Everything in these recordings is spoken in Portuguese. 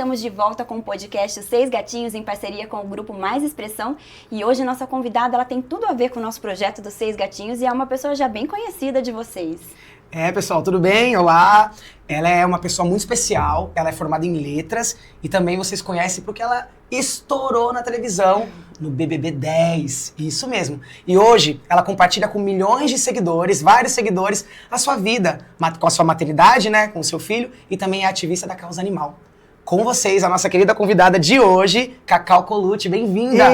estamos de volta com o podcast Seis Gatinhos em parceria com o Grupo Mais Expressão. E hoje nossa convidada, ela tem tudo a ver com o nosso projeto dos Seis Gatinhos e é uma pessoa já bem conhecida de vocês. Pessoal, tudo bem? Olá! Ela é uma pessoa muito especial, ela é formada em letras e também vocês conhecem porque ela estourou na televisão no BBB 10, isso mesmo. E hoje ela compartilha com milhões de seguidores, vários seguidores, a sua vida, com a sua maternidade, né, com o seu filho e também é ativista da causa animal. Com vocês, a nossa querida convidada de hoje, Cacau Colucci, bem-vinda!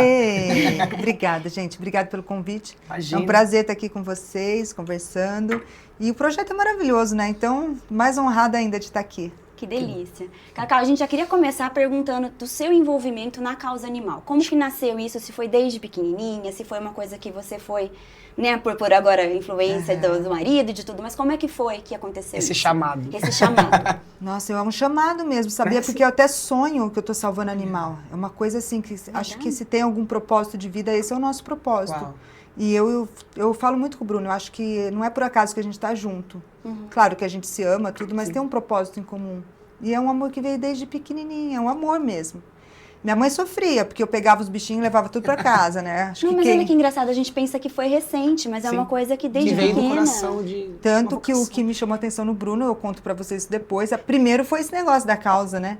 Obrigada, gente. Obrigada pelo convite. Imagina. É um prazer estar aqui com vocês, conversando. E o projeto é maravilhoso, né? Então, mais honrada ainda de estar aqui. Que delícia. Cacau, a gente já queria começar perguntando do seu envolvimento na causa animal. Como que nasceu isso? Se foi desde pequenininha, se foi uma coisa que você foi, né, por agora influência do marido e de tudo, mas como é que foi que aconteceu Esse isso? chamado. Esse chamado. Nossa, é um chamado mesmo, sabia? Porque eu até sonho que eu tô salvando animal. É uma coisa assim que acho que se tem algum propósito de vida, esse é o nosso propósito. Uau. E eu falo muito com o Bruno, eu acho que não é por acaso que a gente está junto. Claro que a gente se ama, tudo, mas tem um propósito em comum. E é um amor que veio desde pequenininha, é um amor mesmo. Minha mãe sofria, porque eu pegava os bichinhos e levava tudo para casa, né? Acho Mas olha que engraçado, a gente pensa que foi recente, mas é uma coisa que desde pequena. Que veio pequena. do coração de... Tanto que o que me chamou a atenção no Bruno, eu conto para vocês depois, primeiro foi esse negócio da causa, né?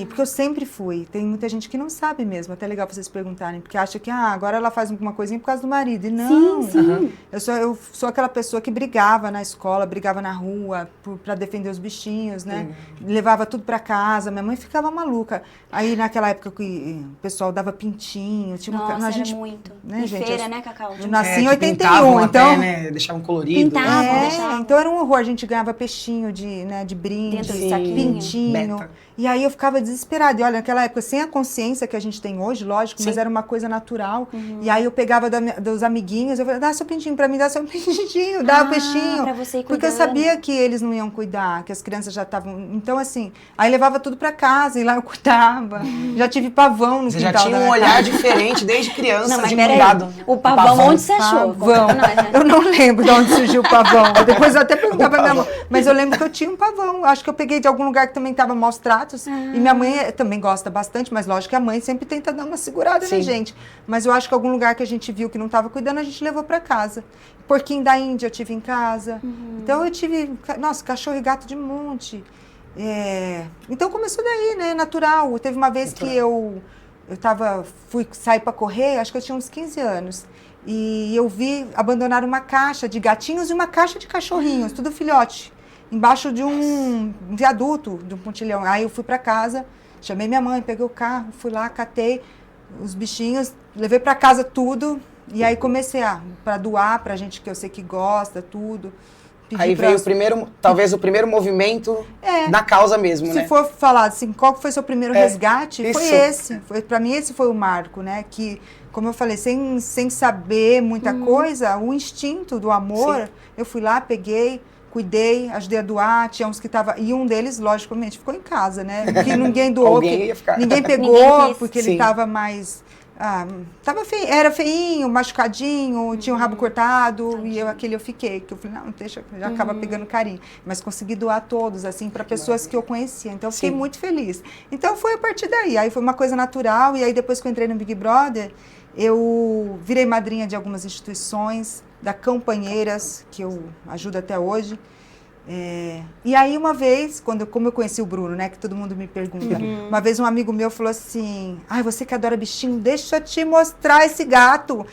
Porque eu sempre fui. Tem muita gente que não sabe mesmo. Até legal vocês perguntarem. Porque acha que agora ela faz alguma coisinha por causa do marido. E não. Sim. Eu sou aquela pessoa que brigava na escola, brigava na rua para defender os bichinhos, né? Levava tudo para casa. Minha mãe ficava maluca. Aí naquela época que o pessoal dava pintinho. Tinha Nossa, a gente, era muito. Né, Em gente, feira, né, Cacau? Eu nasci em que 81, pintavam então... até, né? Deixavam colorido. Pintavam. Então era um horror. A gente ganhava peixinho de brinde, Dentro do saquinho. pintinho. Beta. E aí eu ficava desesperada. E olha, naquela época, sem a consciência que a gente tem hoje, lógico, Sim. mas era uma coisa natural. E aí eu pegava dos amiguinhos, eu falava, dá seu pintinho pra mim, dá seu pintinho, dá o peixinho. Pra você ir Porque eu cuidando. sabia que eles não iam cuidar, que as crianças já estavam... Então, assim, aí levava tudo pra casa, e lá eu cuidava. Já tive pavão no Você já quintal tinha da um minha olhar casa. diferente desde criança, Não, mas de peraí. cuidado. O pavão onde você achou? Pavão. Conta pra nós, né? Eu não lembro de onde surgiu o pavão. Depois eu até perguntava pra minha mãe. Mas eu lembro que eu tinha um pavão. Acho que eu peguei de algum lugar que também tava maus tratos. E minha mãe também gosta bastante, mas lógico que a mãe sempre tenta dar uma segurada na gente. Mas eu acho que algum lugar que a gente viu que não tava cuidando, a gente levou pra casa. Porquinho da Índia eu tive em casa. Então eu tive, nossa, cachorro e gato de monte. Então começou daí, né? Natural. Teve uma vez que eu fui sair para correr, acho que eu tinha uns 15 anos. E eu vi abandonar uma caixa de gatinhos e uma caixa de cachorrinhos, tudo filhote, embaixo de um viaduto, de um pontilhão. Aí eu fui para casa, chamei minha mãe, peguei o carro, fui lá, catei os bichinhos, levei para casa tudo. E aí comecei para doar para gente que eu sei que gosta, tudo. Aí veio talvez o primeiro movimento da causa mesmo, né? Se for falar assim, qual foi o seu primeiro resgate, foi isso. esse. Para mim, esse foi o marco, né? Que, como eu falei, sem saber muita coisa, o instinto do amor, eu fui lá, peguei, cuidei, ajudei a doar, tinha uns que estavam... E um deles, logicamente, ficou em casa, né? Porque ninguém doou, Alguém ia ficar. ninguém pegou, Ninguém quis. porque ele estava mais... era feinho, machucadinho, tinha o rabo cortado, e aquele eu fiquei, que eu falei, não, deixa, já acaba pegando carinho. Mas consegui doar todos, assim, para pessoas que eu conhecia, então eu fiquei muito feliz. Então foi a partir daí, aí foi uma coisa natural, e aí depois que eu entrei no Big Brother, eu virei madrinha de algumas instituições, da Campanheiras, que eu ajudo até hoje. E aí uma vez, como eu conheci o Bruno, né, que todo mundo me pergunta, uma vez um amigo meu falou assim, você que adora bichinho, deixa eu te mostrar esse gato.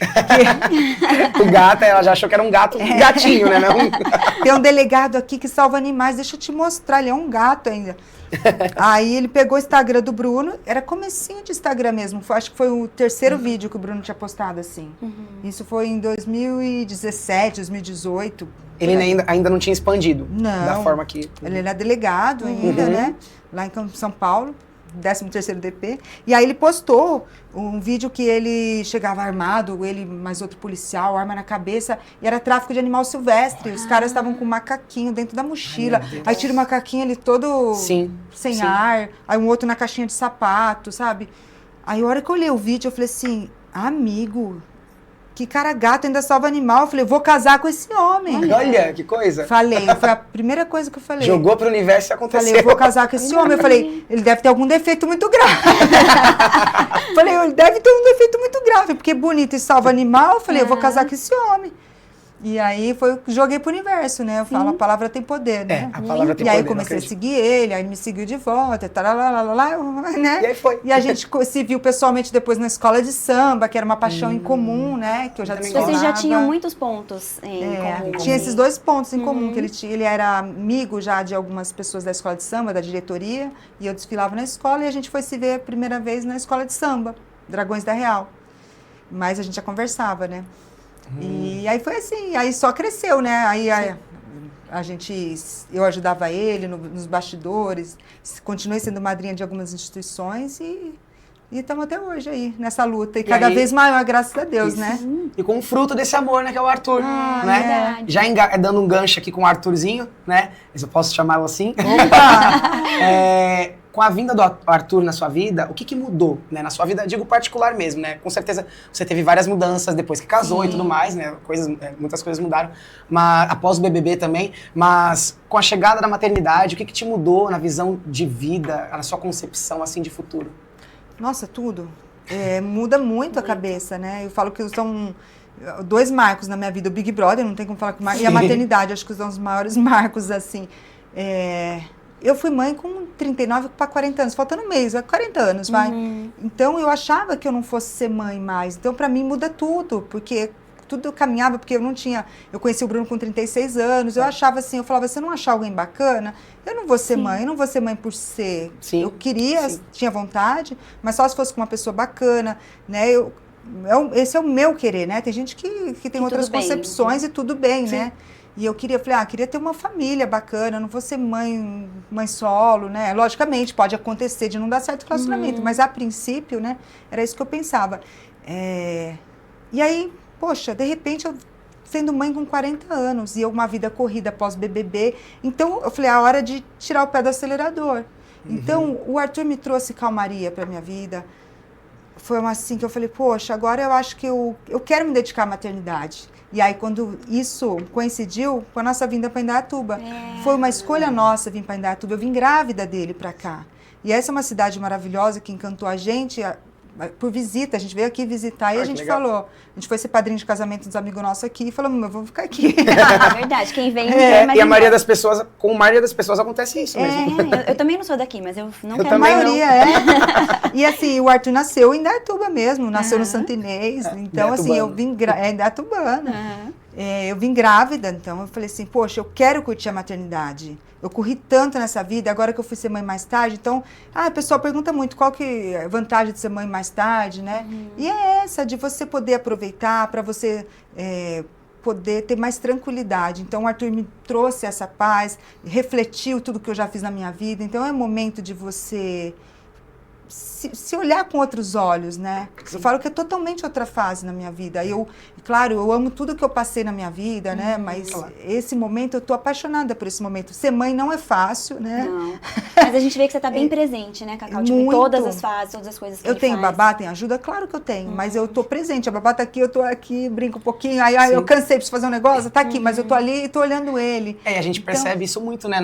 O gato, ela já achou que era um gato, gatinho, né? Não? Tem um delegado aqui que salva animais, deixa eu te mostrar, ele é um gato ainda. Aí ele pegou o Instagram do Bruno, era comecinho de Instagram mesmo, acho que foi o terceiro vídeo que o Bruno tinha postado, assim. Isso foi em 2017, 2018. Ele ainda não tinha expandido. Não. Da forma que... Ele era delegado ainda, né? Lá em São Paulo, 13º DP. E aí ele postou um vídeo que ele chegava armado, ele mais outro policial, arma na cabeça, e era tráfico de animal silvestre. Os caras estavam com um macaquinho dentro da mochila. Aí tira o macaquinho ali todo sem ar, aí um outro na caixinha de sapato, sabe? Aí a hora que eu olhei o vídeo, eu falei assim, amigo, que cara gato, ainda salva animal. Eu falei, vou casar com esse homem. Olha, que coisa. Falei, foi a primeira coisa que eu falei. Jogou pro universo e aconteceu. Falei, eu vou casar com esse homem. Eu falei, ele deve ter algum defeito muito grave. Falei, ele deve ter um defeito muito grave, porque é bonito e salva animal. Eu falei, eu vou casar com esse homem. E aí joguei pro universo, né? Eu falo, a palavra tem poder, né? A palavra tem poder. E aí comecei a seguir ele, aí me seguiu de volta, né? E aí foi. E a gente se viu pessoalmente depois na escola de samba, que era uma paixão em comum, né? Que eu já desfilava. Vocês já tinham muitos pontos em comum. Tinha esses 2 pontos em comum, que ele era amigo já de algumas pessoas da escola de samba, da diretoria, e eu desfilava na escola, e a gente foi se ver a primeira vez na escola de samba, Dragões da Real. Mas a gente já conversava, né? E aí foi assim, aí só cresceu, né? Aí eu ajudava ele nos bastidores, continuei sendo madrinha de algumas instituições e estamos até hoje aí, nessa luta. E cada vez maior, graças a Deus, né? E com o fruto desse amor, né, que é o Arthur, né? Verdade. Já dando um gancho aqui com o Arthurzinho, né? Se eu posso chamá-lo assim. Opa! Com a vinda do Arthur na sua vida, o que mudou, né? Na sua vida, digo particular mesmo, né? Com certeza você teve várias mudanças depois que casou e tudo mais, né? Muitas coisas mudaram, mas após o BBB também. Mas com a chegada da maternidade, o que te mudou na visão de vida, na sua concepção assim de futuro? Nossa, tudo. Muda muito a cabeça, né? Eu falo que são 2 marcos na minha vida. O Big Brother, não tem como falar que e a maternidade, acho que são os maiores marcos, assim. Eu fui mãe com 39 para 40 anos, faltando um mês, 40 anos, vai. Então, eu achava que eu não fosse ser mãe mais. Então, para mim, muda tudo, porque tudo eu caminhava, porque eu não tinha... Eu conheci o Bruno com 36 anos, eu achava assim, eu falava, se eu não achar alguém bacana, eu não vou ser mãe, eu não vou ser mãe por ser. Sim. Eu queria, tinha vontade, mas só se fosse com uma pessoa bacana, né? Esse é o meu querer, né? Tem gente que tem outras concepções e tudo bem, né? E eu falei, queria ter uma família bacana, eu não vou ser mãe solo, né? Logicamente, pode acontecer de não dar certo o relacionamento, mas a princípio, né, era isso que eu pensava. E aí, poxa, de repente eu sendo mãe com 40 anos e uma vida corrida após BBB, então eu falei, a hora de tirar o pé do acelerador. Então, o Arthur me trouxe calmaria para minha vida. Foi assim que eu falei, poxa, agora eu acho que eu quero me dedicar à maternidade. E aí, quando isso coincidiu com a nossa vinda para Indaiatuba, foi uma escolha nossa vir para Indaiatuba. Eu vim grávida dele para cá. E essa é uma cidade maravilhosa que encantou a gente por visita. A gente veio aqui visitar e a gente falou. A gente foi ser padrinho de casamento dos amigos nossos aqui e falamos, eu vou ficar aqui. É verdade, quem vem não quer mais. E a maioria das pessoas, com a maioria das pessoas acontece isso mesmo. Eu também não sou daqui, mas eu não quero A maioria E assim, o Arthur nasceu em Indaiatuba mesmo, nasceu no Santo Inês. Então, assim, eu vim Indaiatubana. Eu vim grávida, então eu falei assim, poxa, eu quero curtir a maternidade. Eu corri tanto nessa vida, agora que eu fui ser mãe mais tarde, então, o pessoal pergunta muito qual que é a vantagem de ser mãe mais tarde, né? E é essa, de você poder aproveitar, para você poder ter mais tranquilidade. Então, o Arthur me trouxe essa paz, refletiu tudo que eu já fiz na minha vida, então é momento de você se olhar com outros olhos, né? Eu falo que é totalmente outra fase na minha vida. Claro, eu amo tudo que eu passei na minha vida, né? Mas esse momento, eu tô apaixonada por esse momento. Ser mãe não é fácil, né? Não. Mas a gente vê que você tá bem presente, né, Cacau? Tipo, em todas as fases, todas as coisas que eu tenho faz. babá, tem ajuda? Claro que eu tenho, mas eu tô presente. A babá tá aqui, eu tô aqui, brinco um pouquinho. Aí eu cansei, preciso fazer um negócio, tá aqui, mas eu tô ali e tô olhando ele. E a gente percebe isso muito, né,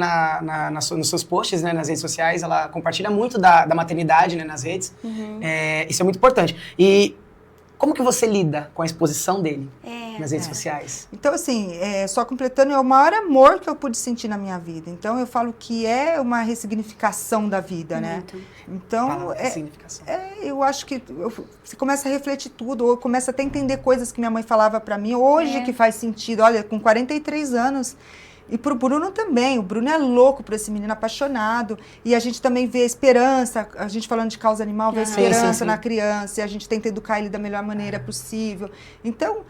nos seus posts, né, nas redes sociais. Ela compartilha muito da maternidade, né, nas redes. Isso é muito importante. E como que você lida com a exposição dele nas redes sociais? Então, assim, só completando, é o maior amor que eu pude sentir na minha vida. Então, eu falo que é uma ressignificação da vida, né? Então, eu acho que você começa a refletir tudo, ou começa até a entender coisas que minha mãe falava pra mim hoje que faz sentido. Olha, com 43 anos... E pro Bruno também, o Bruno é louco por esse menino apaixonado, e a gente também vê esperança, a gente falando de causa animal, vê esperança na criança, e a gente tenta educar ele da melhor maneira possível. Então,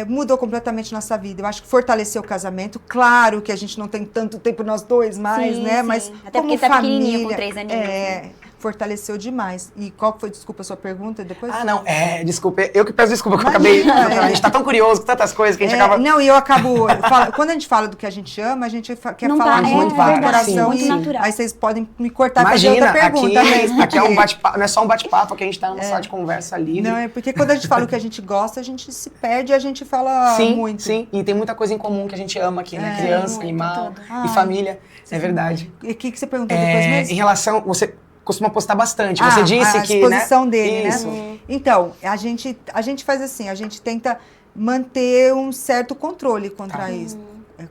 mudou completamente nossa vida. Eu acho que fortaleceu o casamento, claro que a gente não tem tanto tempo nós dois mais, né? Mas até como porque tá família, pequenininho, com 3 aninhos. fortaleceu demais. E qual foi, desculpa, a sua pergunta depois? Ah, não, desculpa, eu que peço desculpa, que eu acabei, a gente tá tão curioso com tantas coisas que a gente acaba... Não, e eu acabo, quando a gente fala do que a gente ama, a gente quer Não falar tá, muito é do coração, muito e natural. aí vocês podem me cortar pra fazer Imagina, outra pergunta. aqui é um bate-papo, não é só um bate-papo, aqui a gente tá numa sala de conversa livre. Não, é porque quando a gente fala o que a gente gosta, a gente se perde e a gente fala muito. Sim, e tem muita coisa em comum que a gente ama aqui, né? Criança, muito, animal tudo. e família, é verdade. E o que você perguntou depois mesmo? Em relação, você costuma postar bastante, você disse a que, exposição né? dele, Isso. né? Então, a gente faz assim, a gente tenta manter um certo controle contra isso,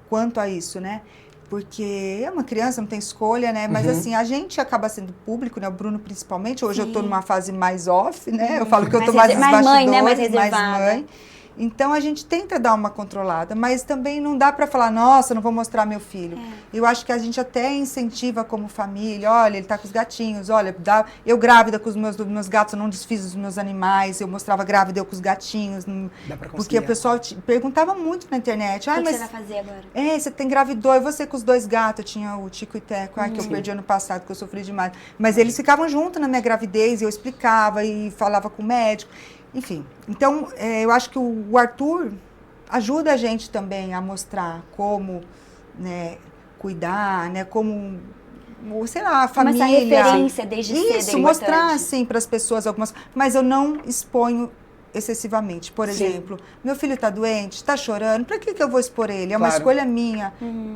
quanto a isso, né? Porque é uma criança, não tem escolha, né? Mas assim, a gente acaba sendo público, né? O Bruno principalmente. Hoje eu tô numa fase mais off, né? Eu falo que eu tô mais nos mais mãe, bastidores, né? Mais reservada. mãe. Então a gente tenta dar uma controlada, mas também não dá para falar, nossa, não vou mostrar meu filho. Eu acho que a gente até incentiva como família, olha, ele tá com os gatinhos, olha, eu grávida com os meus gatos, eu não desfiz os meus animais, eu mostrava grávida eu com os gatinhos. Dá pra Porque o pessoal perguntava muito na internet, O que mas você vai fazer agora? você tem engravidou, e você com os dois gatos, eu tinha o Tico e Teco, que eu perdi ano passado, que eu sofri demais. Mas eles ficavam juntos na minha gravidez, e eu explicava e falava com o médico. Enfim, então eu acho que o Arthur ajuda a gente também a mostrar como, né, cuidar, né, como, sei lá, a família. Como essa referência desde cedo é Isso, importante. mostrar assim para as pessoas algumas, mas eu não exponho excessivamente. Por exemplo, meu filho está doente, está chorando, para que eu vou expor ele? É uma escolha minha.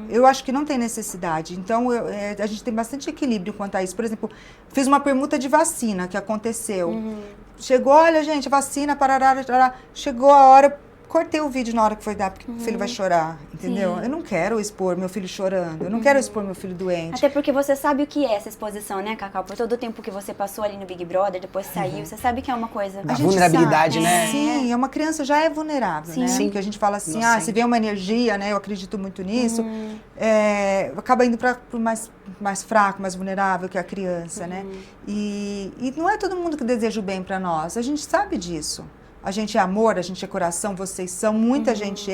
Eu acho que não tem necessidade. Então, a gente tem bastante equilíbrio quanto a isso. Por exemplo, fiz uma permuta de vacina que aconteceu. Chegou, olha, gente, vacina, parará, parará. Chegou a hora, cortei o vídeo na hora que foi dar, porque o filho vai chorar, entendeu? Sim. Eu não quero expor meu filho chorando, eu não quero expor meu filho doente. Até porque você sabe o que é essa exposição, né, Cacau? Por todo o tempo que você passou ali no Big Brother, depois saiu, você sabe que é uma coisa... Da vulnerabilidade, sabe, né? Sim, é uma criança já é vulnerável, né? Sim. Porque a gente fala assim, Inocente. se vem uma energia, né? Eu acredito muito nisso, acaba indo para o mais fraco, mais vulnerável, que é a criança, né? E não é todo mundo que deseja o bem para nós, a gente sabe disso. A gente é amor, a gente é coração, vocês são, muita gente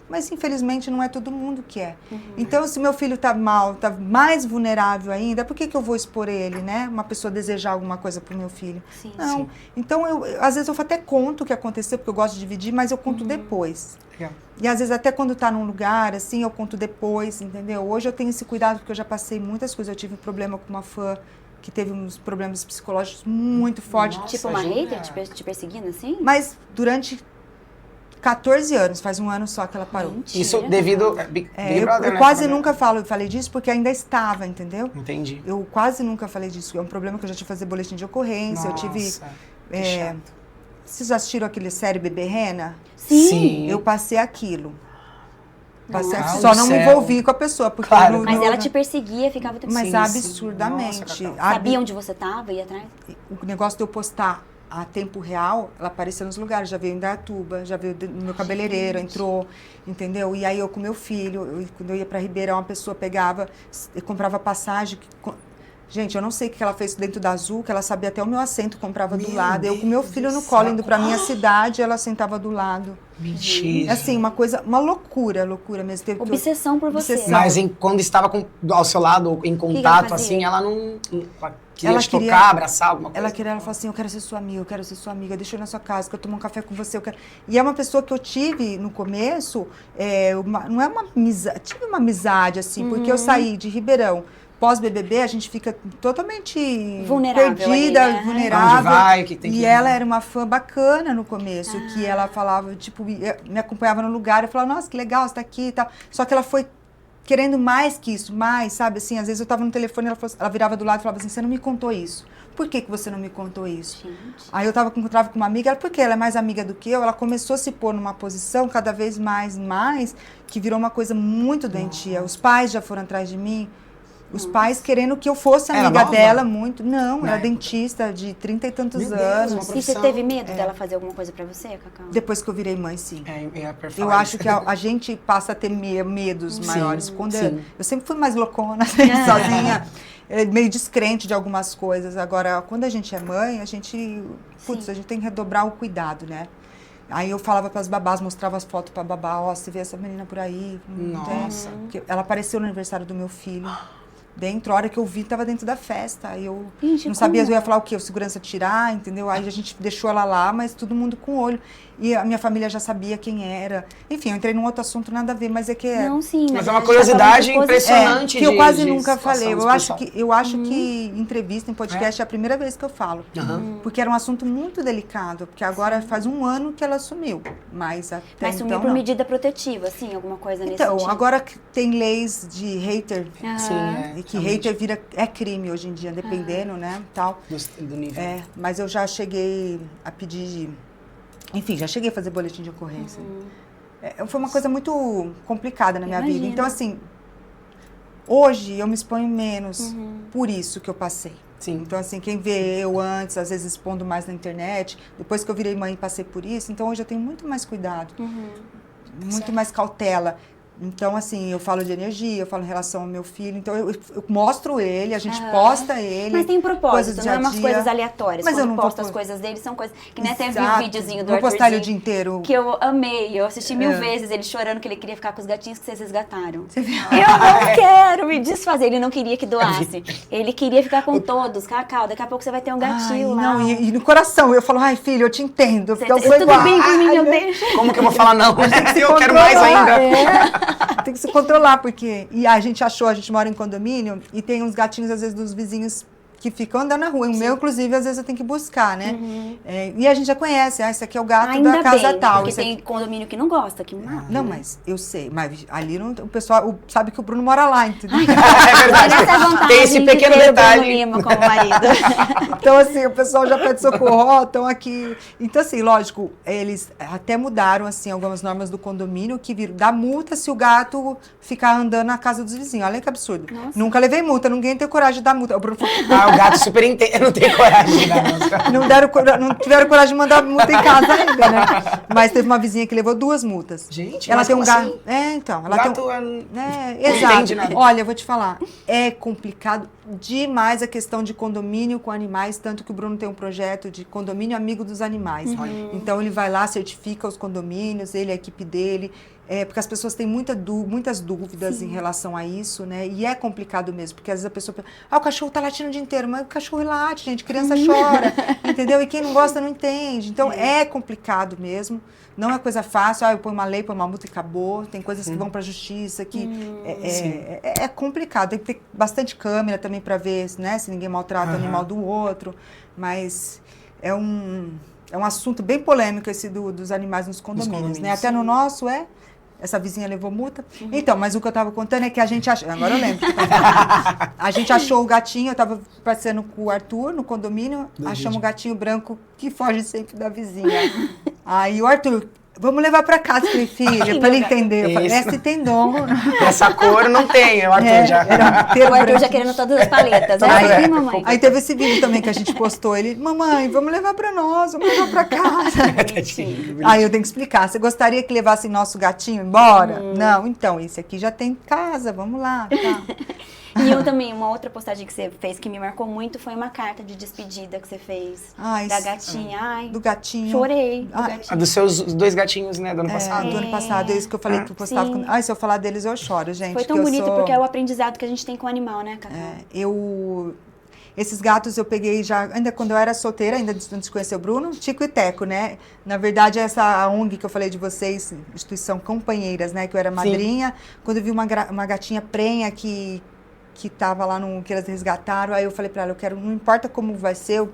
mas infelizmente não é todo mundo que é. Então, se meu filho tá mal, tá mais vulnerável ainda, por que eu vou expor ele, né? Uma pessoa desejar alguma coisa pro meu filho. Sim. Não. Sim. Então, às vezes eu até conto o que aconteceu, porque eu gosto de dividir, mas eu conto depois. Legal. E às vezes até quando tá num lugar, assim, eu conto depois, entendeu? Hoje eu tenho esse cuidado, porque eu já passei muitas coisas. Eu tive um problema com uma fã que teve uns problemas psicológicos muito fortes. Nossa, Tipo uma Júlia. hater te perseguindo, assim? Mas durante 14 anos, faz um ano só que ela parou. Mentira. Isso devido a Big Eu Brother, né? quase nunca falei disso, porque ainda estava, entendeu? Entendi. Eu quase nunca falei disso. É um problema que eu já tive que fazer boletim de ocorrência. Eu tive... Nossa, que chato. Vocês já assistiram aquele série Bebê Rena? Sim. Eu passei aquilo. Passei Nossa, aquilo. Só não me céu. envolvi com a pessoa, porque... Claro. Mas ela te perseguia, ficava... Mas Sim, absurdamente. Nossa, Cacau. Sabia onde você tava, ia atrás? O negócio de eu postar a tempo real, ela aparecia nos lugares, já veio em Indaiatuba, já veio no meu cabeleireiro, entrou, entendeu? E aí eu com meu filho, quando eu ia para Ribeirão, uma pessoa pegava, eu comprava passagem. Gente, eu não sei o que ela fez dentro da Azul, que ela sabia até o meu assento, comprava do Meu lado. Eu com meu Deus filho no do colo, céu. indo para minha cidade, ela sentava do lado. Mentira. Assim, uma coisa, uma loucura mesmo. Teve que eu- Obsessão por você. Obsessão. Mas quando estava ao seu lado, em que ela contato, fazia? assim, ela não... Ela queria Ela te queria- tocar, abraçar, alguma coisa? Ela falou assim, eu quero ser sua amiga, eu quero ser sua amiga, deixa eu ir na sua casa, que eu tomo um café com você, eu quero... E é uma pessoa que eu tive no começo, não é uma amizade, tive uma amizade, assim, porque eu saí de Ribeirão, pós-BBB, a gente fica totalmente Vulnerável perdida, ali, né? vulnerável. Onde vai, que tem que E ir. ela era uma fã bacana no começo, que ela falava, tipo, me acompanhava no lugar, eu falava, nossa, que legal, você tá aqui e tal. Só que ela foi querendo mais que isso, mais, sabe, assim, às vezes eu tava no telefone, ela virava do lado e falava assim, você não me contou isso. Por que você não me contou isso? Gente. Aí eu encontrava com uma amiga, porque ela é mais amiga do que eu, ela começou a se pôr numa posição cada vez mais, que virou uma coisa muito doentia. Os pais já foram atrás de mim, os pais querendo que eu fosse Era amiga nova? dela muito. Não, Na era época? dentista de 30 e tantos Meu Deus, anos. uma E você profissão. teve medo dela fazer alguma coisa pra você, Cacau? Depois que eu virei mãe, sim. Eu Eu acho que a gente passa a ter medos maiores. Quando sim. eu sempre fui mais loucona, sozinha, meio descrente de algumas coisas. Agora, quando a gente é mãe, a gente tem que redobrar o cuidado, né? Aí eu falava para as babás, mostrava as fotos para babá, ó, você vê essa menina por aí. Nossa. Ela apareceu no aniversário do meu filho. dentro. A hora que eu vi, tava dentro da festa. Aí eu Gente, não sabia como? se eu ia falar o quê? O segurança tirar, entendeu? Aí a gente deixou ela lá, mas todo mundo com olho. E a minha família já sabia quem era. Enfim, eu entrei num outro assunto, nada a ver, mas é que é... Não, sim. Mas é a uma gente tá curiosidade falando de impressionante. que eu de- quase de nunca situação falei. pessoal. Eu acho que entrevista em podcast é a primeira vez que eu falo. Aham. Porque era um assunto muito delicado. Porque agora faz um ano que ela sumiu. Mas até Mas sumiu então, por não. medida protetiva, assim, alguma coisa nesse Então, sentido. agora que tem leis de hater. Aham. Sim, é. E que realmente. hater é crime hoje em dia, dependendo, né, tal. Do nível. É, mas eu já cheguei a pedir... Enfim, já cheguei a fazer boletim de ocorrência. Foi uma coisa muito complicada na minha vida. Imagino. Então, assim, hoje eu me exponho menos por isso que eu passei. Sim. Então, assim, quem vê eu antes, às vezes expondo mais na internet, depois que eu virei mãe e passei por isso, então hoje eu tenho muito mais cuidado, muito mais cautela. Então, assim, eu falo de energia, eu falo em relação ao meu filho, então eu mostro ele, a gente posta ele. Mas tem um coisas propósito, do não é dia a umas dia. coisas aleatórias. Mas Quando eu não vou posta as pôr. coisas dele, são coisas... Que nem até vi um Exato. videozinho do Vou postar ele o Arthurzinho, dia inteiro. que eu amei. Eu assisti 1000 vezes ele chorando que ele queria ficar com os gatinhos que vocês resgataram. Você viu? Eu não quero me desfazer. Ele não queria que doasse. Ele queria ficar com todos. Cacau, daqui a pouco você vai ter um gatinho Ai, lá. não, e no coração, eu falo, ai, filho, eu te entendo, porque eu sou Tudo igual. bem comigo, eu Ai, deixo. Como que eu vou falar não? se Eu quero mais controlar, ainda. Tem que se controlar, porque... E a gente mora em condomínio, e tem uns gatinhos, às vezes, dos vizinhos que ficam andando na rua. O meu, inclusive, às vezes eu tenho que buscar, né? E a gente já conhece, esse aqui é o gato Ainda da casa bem, tal. porque esse tem aqui... condomínio que não gosta, que mata. Não, mas eu sei, mas ali não, o pessoal sabe que o Bruno mora lá, entendeu? É verdade. Essa vantagem Tem esse de pequeno ter o Bruno detalhe. Lima como marido. Então, assim, o pessoal já pede socorro, ó, estão aqui. Então, assim, lógico, eles até mudaram, assim, algumas normas do condomínio que viram, dá multa se o gato ficar andando na casa dos vizinhos. Olha que absurdo. Nossa. Nunca levei multa, ninguém tem coragem de dar multa. O Bruno falou, Ah, o gato super inteiro. Eu não tenho coragem de dar nossa. não tiveram coragem de mandar multa em casa ainda, né? Mas teve uma vizinha que levou 2 multas. Gente, Ela mas tem um como gato. assim? É, então. O Ela gato tem um... não exato. entende nada. Olha, eu vou te falar, é complicado demais a questão de condomínio com animais, tanto que o Bruno tem um projeto de condomínio amigo dos animais. Então ele vai lá, certifica os condomínios, ele, a equipe dele, porque as pessoas têm muitas dúvidas em relação a isso, né? E é complicado mesmo, porque às vezes a pessoa pensa, o cachorro tá latindo o dia inteiro, mas o cachorro late, gente, criança chora, entendeu? E quem não gosta não entende. Então é complicado mesmo. Não é coisa fácil, eu ponho uma lei, ponho uma multa e acabou. Tem coisas que vão para a justiça, que é complicado. Tem que ter bastante câmera também para ver, né, se ninguém maltrata o animal do outro. Mas é um assunto bem polêmico esse dos animais nos condomínios, né? Até no nosso essa vizinha levou multa. Então, mas o que eu tava contando é que a gente achou... Agora eu lembro. A gente achou o gatinho, eu tava passeando com o Arthur no condomínio, achamos o gatinho branco que foge sempre da vizinha. Aí o Arthur, vamos levar pra casa, falei, filha, pra ele entender. Eu falei, Isso. se tem dom. Essa cor não tem, o Arthur já. Era inteiro O Arthur branco. já querendo todas as paletas. Aí- Aí, mamãe. Aí teve esse vídeo também que a gente postou. Ele, mamãe, vamos levar pra nós, vamos levar pra casa. Aí eu tenho que explicar. Você gostaria que levassem nosso gatinho embora? Não, então, esse aqui já tem casa, vamos lá. Tá. E também, uma outra postagem que você fez que me marcou muito foi uma carta de despedida que você fez Ai, da sim. gatinha. Ai, Do gatinho. chorei. Do Ah, A gatinho. dos seus 2 gatinhos, né, do ano Do passado. ano passado, é isso que eu falei que eu postava. Sim. Ai, se eu falar deles, eu choro, gente. Foi tão que eu bonito sou- porque é o aprendizado que a gente tem com o animal, né, Cacau? Esses gatos eu peguei já, ainda quando eu era solteira, ainda antes de conhecer o Bruno, Tico e Teco, né? Na verdade, essa ONG que eu falei de vocês, Instituição Companheiras, né? Que eu era madrinha, quando eu vi uma gatinha prenha que tava lá no que elas resgataram, aí eu falei pra ela, não importa como vai ser, eu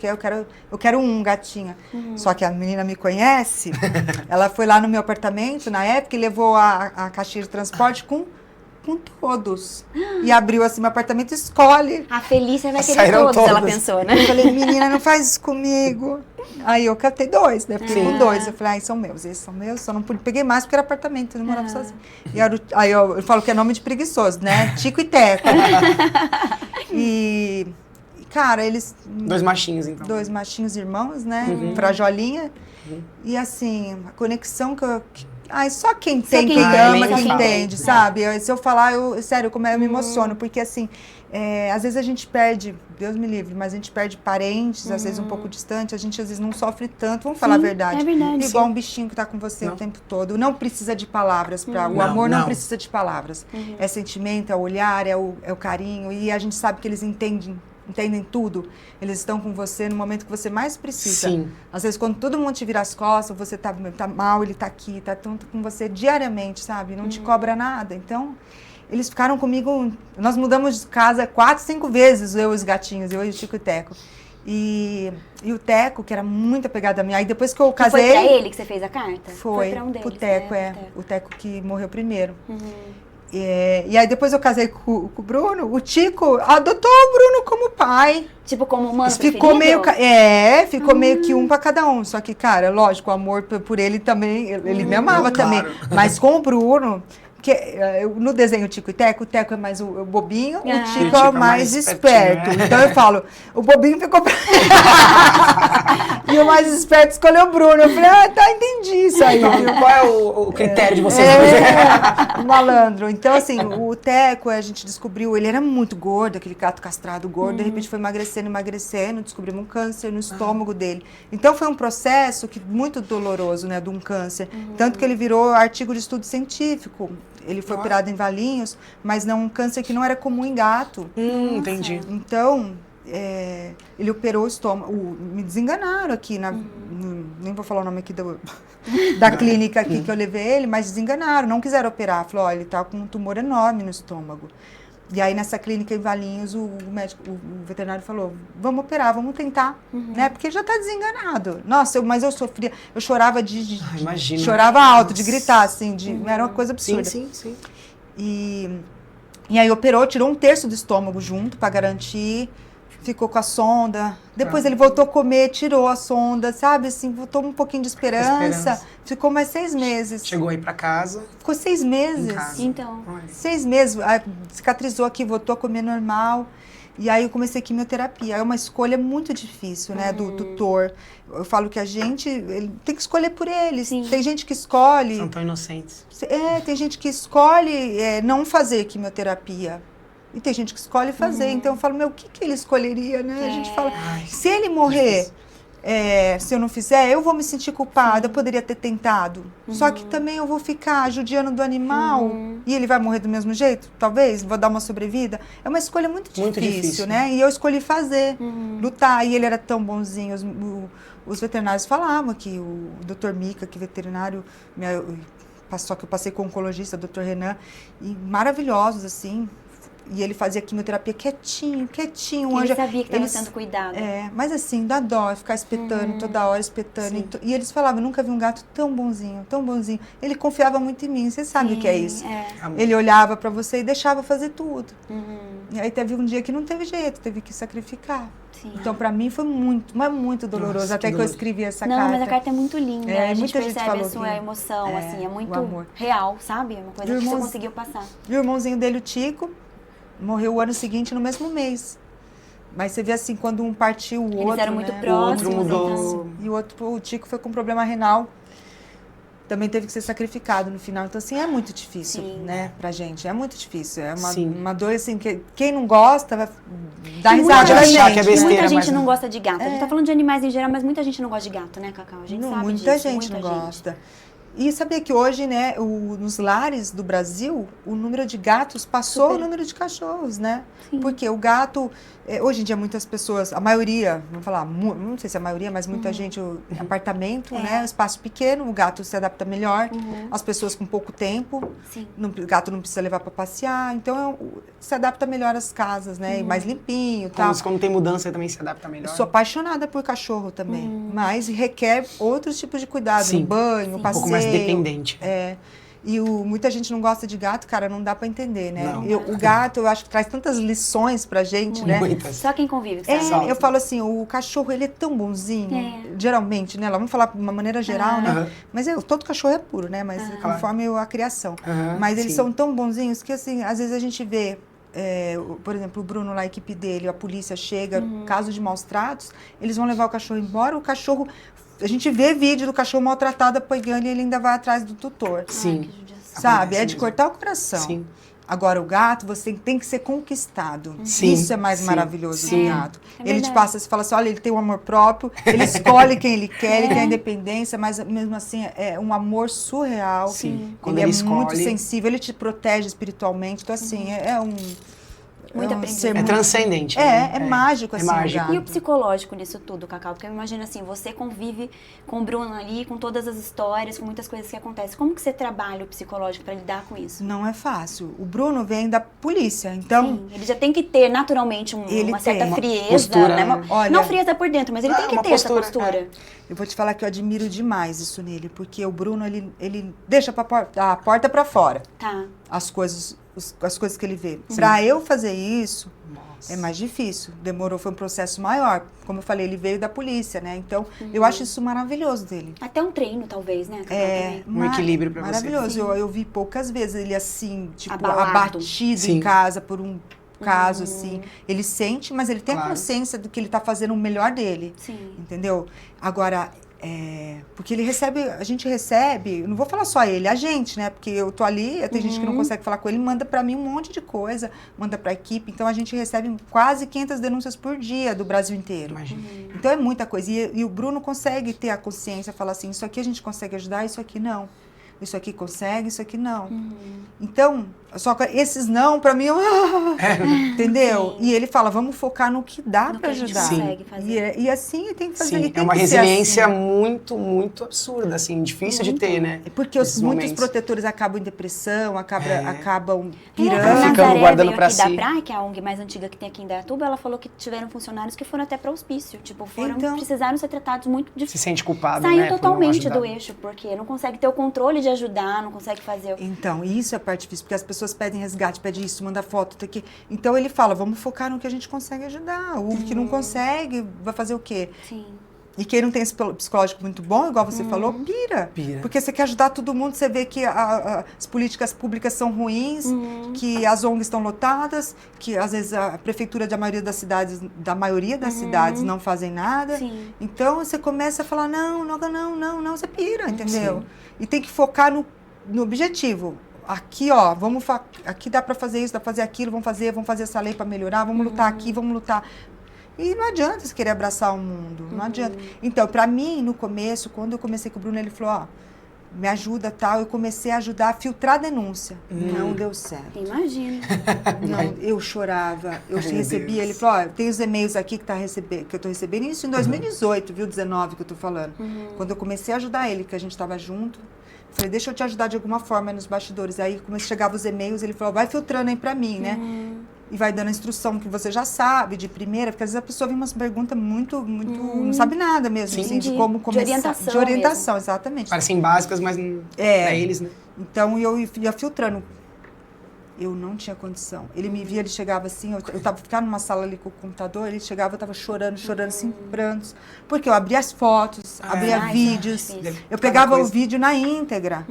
quero um gatinho. Só que a menina me conhece, ela foi lá no meu apartamento na época e levou a caixinha de transporte com todos. E abriu assim meu apartamento, escolhe. A Felícia vai querer Saíram todos, ela todos. pensou, né? Eu falei, menina, não faz isso comigo. Aí eu catei 2, né? Fiquei com 2. Eu falei, ai, são meus, esses são meus. Só não pude, peguei mais porque era apartamento, eu não morava sozinha. E aí eu falo que é nome de preguiçoso, né? Tico e Teco. E, cara, eles... 2 machinhos, então. 2 machinhos irmãos, né? Frajolinha. E assim, a conexão que Ai, só quem Só tem, quem quem ama, ama, só que quem entende, tem, sabe? Se eu falar, sério, como eu me emociono, porque assim, às vezes a gente perde, Deus me livre, mas a gente perde parentes, às vezes um pouco distante, a gente às vezes não sofre tanto, vamos falar a verdade. É verdade. Igual um bichinho que tá com você o tempo todo. Não precisa de palavras para o amor não precisa de palavras. É sentimento, é o olhar, é o carinho, e a gente sabe que eles entendem tudo. Eles estão com você no momento que você mais precisa. Sim. Às vezes, quando todo mundo te vira as costas, você tá mal, ele tá aqui, tá tanto com você diariamente, sabe? Não te cobra nada. Então, eles ficaram comigo... Nós mudamos de casa 4, 5 vezes, eu e os gatinhos, eu e o Chico e o Teco. E o Teco, que era muito apegado a mim. Aí, depois que eu casei... Foi pra ele que você fez a carta? Foi pra um deles, pro Teco, né? O Teco que morreu primeiro. E aí depois eu casei com o Bruno, o Tico adotou o Bruno como pai. Tipo, como humano Ficou meio, preferido? ficou meio que um pra cada um. Só que, cara, lógico, o amor por ele também, ele me amava também. Claro. Mas com o Bruno, no desenho Tico e Teco, o Teco é mais o bobinho, o Tico é o mais esperto. Então eu falo, o bobinho ficou pra... E o mais esperto escolheu o Bruno. Eu falei, tá, entendi isso aí. Qual é o critério de vocês? O malandro. Então, assim, o Teco, a gente descobriu, ele era muito gordo, aquele gato castrado gordo, de repente foi emagrecendo, descobrimos um câncer no estômago dele. Então, foi um processo muito doloroso, né, de um câncer. Tanto que ele virou artigo de estudo científico. Ele foi operado em Valinhos, mas não um câncer que não era comum em gato. Entendi. Então, ele operou o estômago. Me desenganaram aqui, nem vou falar o nome aqui da clínica aqui que eu levei ele, mas desenganaram, não quiseram operar. Falou, ele tá com um tumor enorme no estômago. E aí, nessa clínica em Valinhos, o médico, o veterinário falou, vamos operar, vamos tentar, né? Porque já tá desenganado. Nossa, mas eu sofria, eu chorava imagina. Chorava alto, de gritar, assim, era uma coisa absurda. Sim. E aí operou, tirou 1/3 do estômago junto para garantir, ficou com a sonda. Depois ele voltou a comer, tirou a sonda, sabe? Assim, voltou um pouquinho de esperança. Ficou mais 6 meses. Chegou aí pra casa. Ficou 6 meses. Em casa. Então. 6 meses. Aí, cicatrizou aqui, voltou a comer normal. E aí eu comecei a quimioterapia. É uma escolha muito difícil, né, do tutor. Eu falo que ele tem que escolher por eles. Sim. Tem gente que escolhe... São tão inocentes. tem gente que escolhe não fazer quimioterapia. E tem gente que escolhe fazer. Então eu falo, o que ele escolheria, né? A gente fala, se ele morrer, se eu não fizer, eu vou me sentir culpada, eu poderia ter tentado. Só que também eu vou ficar judiando do animal e ele vai morrer do mesmo jeito, talvez, vou dar uma sobrevida. É uma escolha muito difícil, né? E eu escolhi fazer, lutar. E ele era tão bonzinho, os veterinários falavam que o Dr. Mica, que é veterinário, só que eu passei com o oncologista, Dr. Renan, e maravilhosos, assim. E ele fazia quimioterapia quietinho, um anjo. Ele sabia que estava sendo cuidado. Mas assim, dá dó ficar espetando, toda hora espetando. E eles falavam, nunca vi um gato tão bonzinho, tão bonzinho. Ele confiava muito em mim, você sabe o que é isso. Ele olhava pra você e deixava fazer tudo. E aí teve um dia que não teve jeito, teve que sacrificar. Sim. Então pra mim foi muito doloroso, Nossa, até que eu escrevi essa carta. Não, mas a carta é muito linda, a gente muita gente percebe falou a sua que emoção, assim, é muito amor. real, sabe? É uma coisa que você conseguiu passar. E o irmãozinho dele, o Tico, morreu o ano seguinte, no mesmo mês. Mas você vê assim, quando um partiu, o outro, Eles eram muito né? próximos, O outro mudou. então. E o outro, o Tico foi com problema renal. Também teve que ser sacrificado no final. Então, assim, é muito difícil, né, pra gente. É muito difícil. É uma dor, assim, que quem não gosta vai dar risada da gente. Que é besteira, muita gente mas não gosta de gato. A gente tá falando de animais em geral, mas muita gente não gosta de gato, né, Cacau? A gente sabe Muita disso. gente não gosta. E sabia que hoje, né, nos lares do Brasil, o número de gatos passou o número de cachorros, né? Sim. Porque o gato, hoje em dia muitas pessoas, a maioria, vamos falar, não sei se é a maioria, mas muita gente, apartamento, né, espaço pequeno, o gato se adapta melhor, as pessoas com pouco tempo, o gato não precisa levar para passear, então se adapta melhor às casas, né, e mais limpinho, tal. Quando tem mudança, também se adapta melhor. Sou apaixonada por cachorro também, mas requer outros tipos de cuidado, no banho, passeio. Um pouco mais dependente. E muita gente não gosta de gato, cara, não dá pra entender, né? O gato, eu acho que traz tantas lições pra gente, né? Muitas. Só quem convive, sabe? Eu falo assim, o cachorro, ele é tão bonzinho, geralmente, né? Vamos falar de uma maneira geral, né? Mas todo cachorro é puro, né? Mas conforme a criação. Mas eles são tão bonzinhos que, assim, às vezes a gente vê... por exemplo, o Bruno lá, a equipe dele, a polícia chega, caso de maus tratos, eles vão levar o cachorro embora, o cachorro A gente vê vídeo do cachorro maltratado apanhando e ele ainda vai atrás do tutor. Sim. Ai, que judiação. Sabe? Acontece É de mesmo. cortar o coração. Sim. Agora, o gato, você tem que ser conquistado. Sim, Isso é mais sim, maravilhoso sim. do gato. É Ele te verdade. passa, você fala assim, olha, ele tem um amor próprio, ele escolhe quem ele quer, ele quer a independência, mas mesmo assim é um amor surreal. Sim. Quando Ele ele é muito escolhe- sensível, ele te protege espiritualmente. Então, assim, é um... Muito um aprendizado. ser É muito- transcendente. né? É mágico, É assim, mágico. o E o gato. psicológico nisso tudo, Cacau? Porque eu imagino assim, você convive com o Bruno ali, com todas as histórias, com muitas coisas que acontecem. Como que você trabalha o psicológico para lidar com isso? Não é fácil. O Bruno vem da polícia, então... Sim, ele já tem que ter naturalmente Ele uma certa tem. Uma frieza, postura, né? né? Olha- Não frieza por dentro, mas ele tem que uma ter postura, essa postura. Eu vou te falar que eu admiro demais isso nele, porque o Bruno, ele deixa a porta para fora Tá. as coisas que ele vê. Para eu fazer isso, Nossa. é mais difícil. Demorou, foi um processo maior. Como eu falei, ele veio da polícia, né? Então, eu acho isso maravilhoso dele. Até um treino, talvez, né, Cacau? É, também. equilíbrio pra você. maravilhoso. Eu vi poucas vezes ele assim, tipo, Abalado. abatido Sim. em casa por um caso, assim. Ele sente, mas ele tem a Claro. consciência do que ele tá fazendo o melhor dele. Sim. Entendeu? Agora, porque a gente recebe, eu não vou falar só ele, a gente, né? Porque eu tô ali, tem gente que não consegue falar com ele, manda pra mim um monte de coisa, manda pra equipe. Então, a gente recebe quase 500 denúncias por dia do Brasil inteiro. Imagina. Então, é muita coisa. E o Bruno consegue ter a consciência, falar assim, isso aqui a gente consegue ajudar, isso aqui não. Isso aqui consegue, isso aqui não. Então, só que esses não, pra mim, entendeu? Sim. E ele fala, vamos focar no que dá No pra que a gente ajudar. consegue fazer. E assim tem que fazer. Sim, e é tem uma que ser resiliência assim. muito, muito absurda, assim, difícil de ter, né? Porque Nesses muitos momentos. protetores acabam em depressão, acabam A pirando. Ficando Nazaré guardando veio pra aqui da si. praia, que é a ONG mais antiga que tem aqui em Dayatuba, ela falou que tiveram funcionários que foram até para hospício. Tipo, Então- precisaram ser tratados muito Se difícil. sente culpado, Saiu né? por não totalmente ajudar. do eixo, porque não consegue ter o controle de ajudar, não consegue fazer o... Então, isso é a parte difícil, porque as pessoas pedem resgate, pedem isso, manda foto, tem que... Então ele fala, vamos focar no que a gente consegue ajudar. O que não consegue, vai fazer o quê? Sim. E quem não tem esse psicológico muito bom, igual você falou, pira. Pira. Porque você quer ajudar todo mundo, você vê que as políticas públicas são ruins, que as ONGs estão lotadas, que às vezes a prefeitura da maioria das cidades não fazem nada. Sim. Então você começa a falar, não, você pira, entendeu? E tem que focar no objetivo. Aqui, ó, aqui dá para fazer isso, dá para fazer aquilo, vamos fazer essa lei para melhorar, vamos lutar aqui, vamos lutar. E não adianta você querer abraçar o mundo, não adianta. Então, para mim, no começo, quando eu comecei com o Bruno, ele falou, ó, me ajuda, tal, eu comecei a ajudar a filtrar a denúncia. Não deu certo. Imagina. Não, eu chorava, eu Ai, meu recebia, Deus. ele falou, ó, tem os e-mails aqui que eu tô recebendo, isso em 2018, viu, 19 que eu tô falando. Quando eu comecei a ajudar ele, que a gente tava junto, falei, deixa eu te ajudar de alguma forma nos bastidores. Aí, como chegava os e-mails, ele falou, vai filtrando aí pra mim, né? E vai dando a instrução que você já sabe, de primeira, porque às vezes a pessoa vem umas perguntas muito, não sabe nada mesmo, Sim. assim, de De como começar. orientação De orientação, exatamente. Parecem básicas, mas pra eles, né? Então, eu ia filtrando. Eu não tinha condição. Ele me via, ele chegava assim, eu tava ficando numa sala ali com o computador, ele chegava, eu tava chorando, assim, prantos. Porque eu abria as fotos, abria isso é vídeos, difícil. eu Cada pegava o coisa. vídeo na íntegra.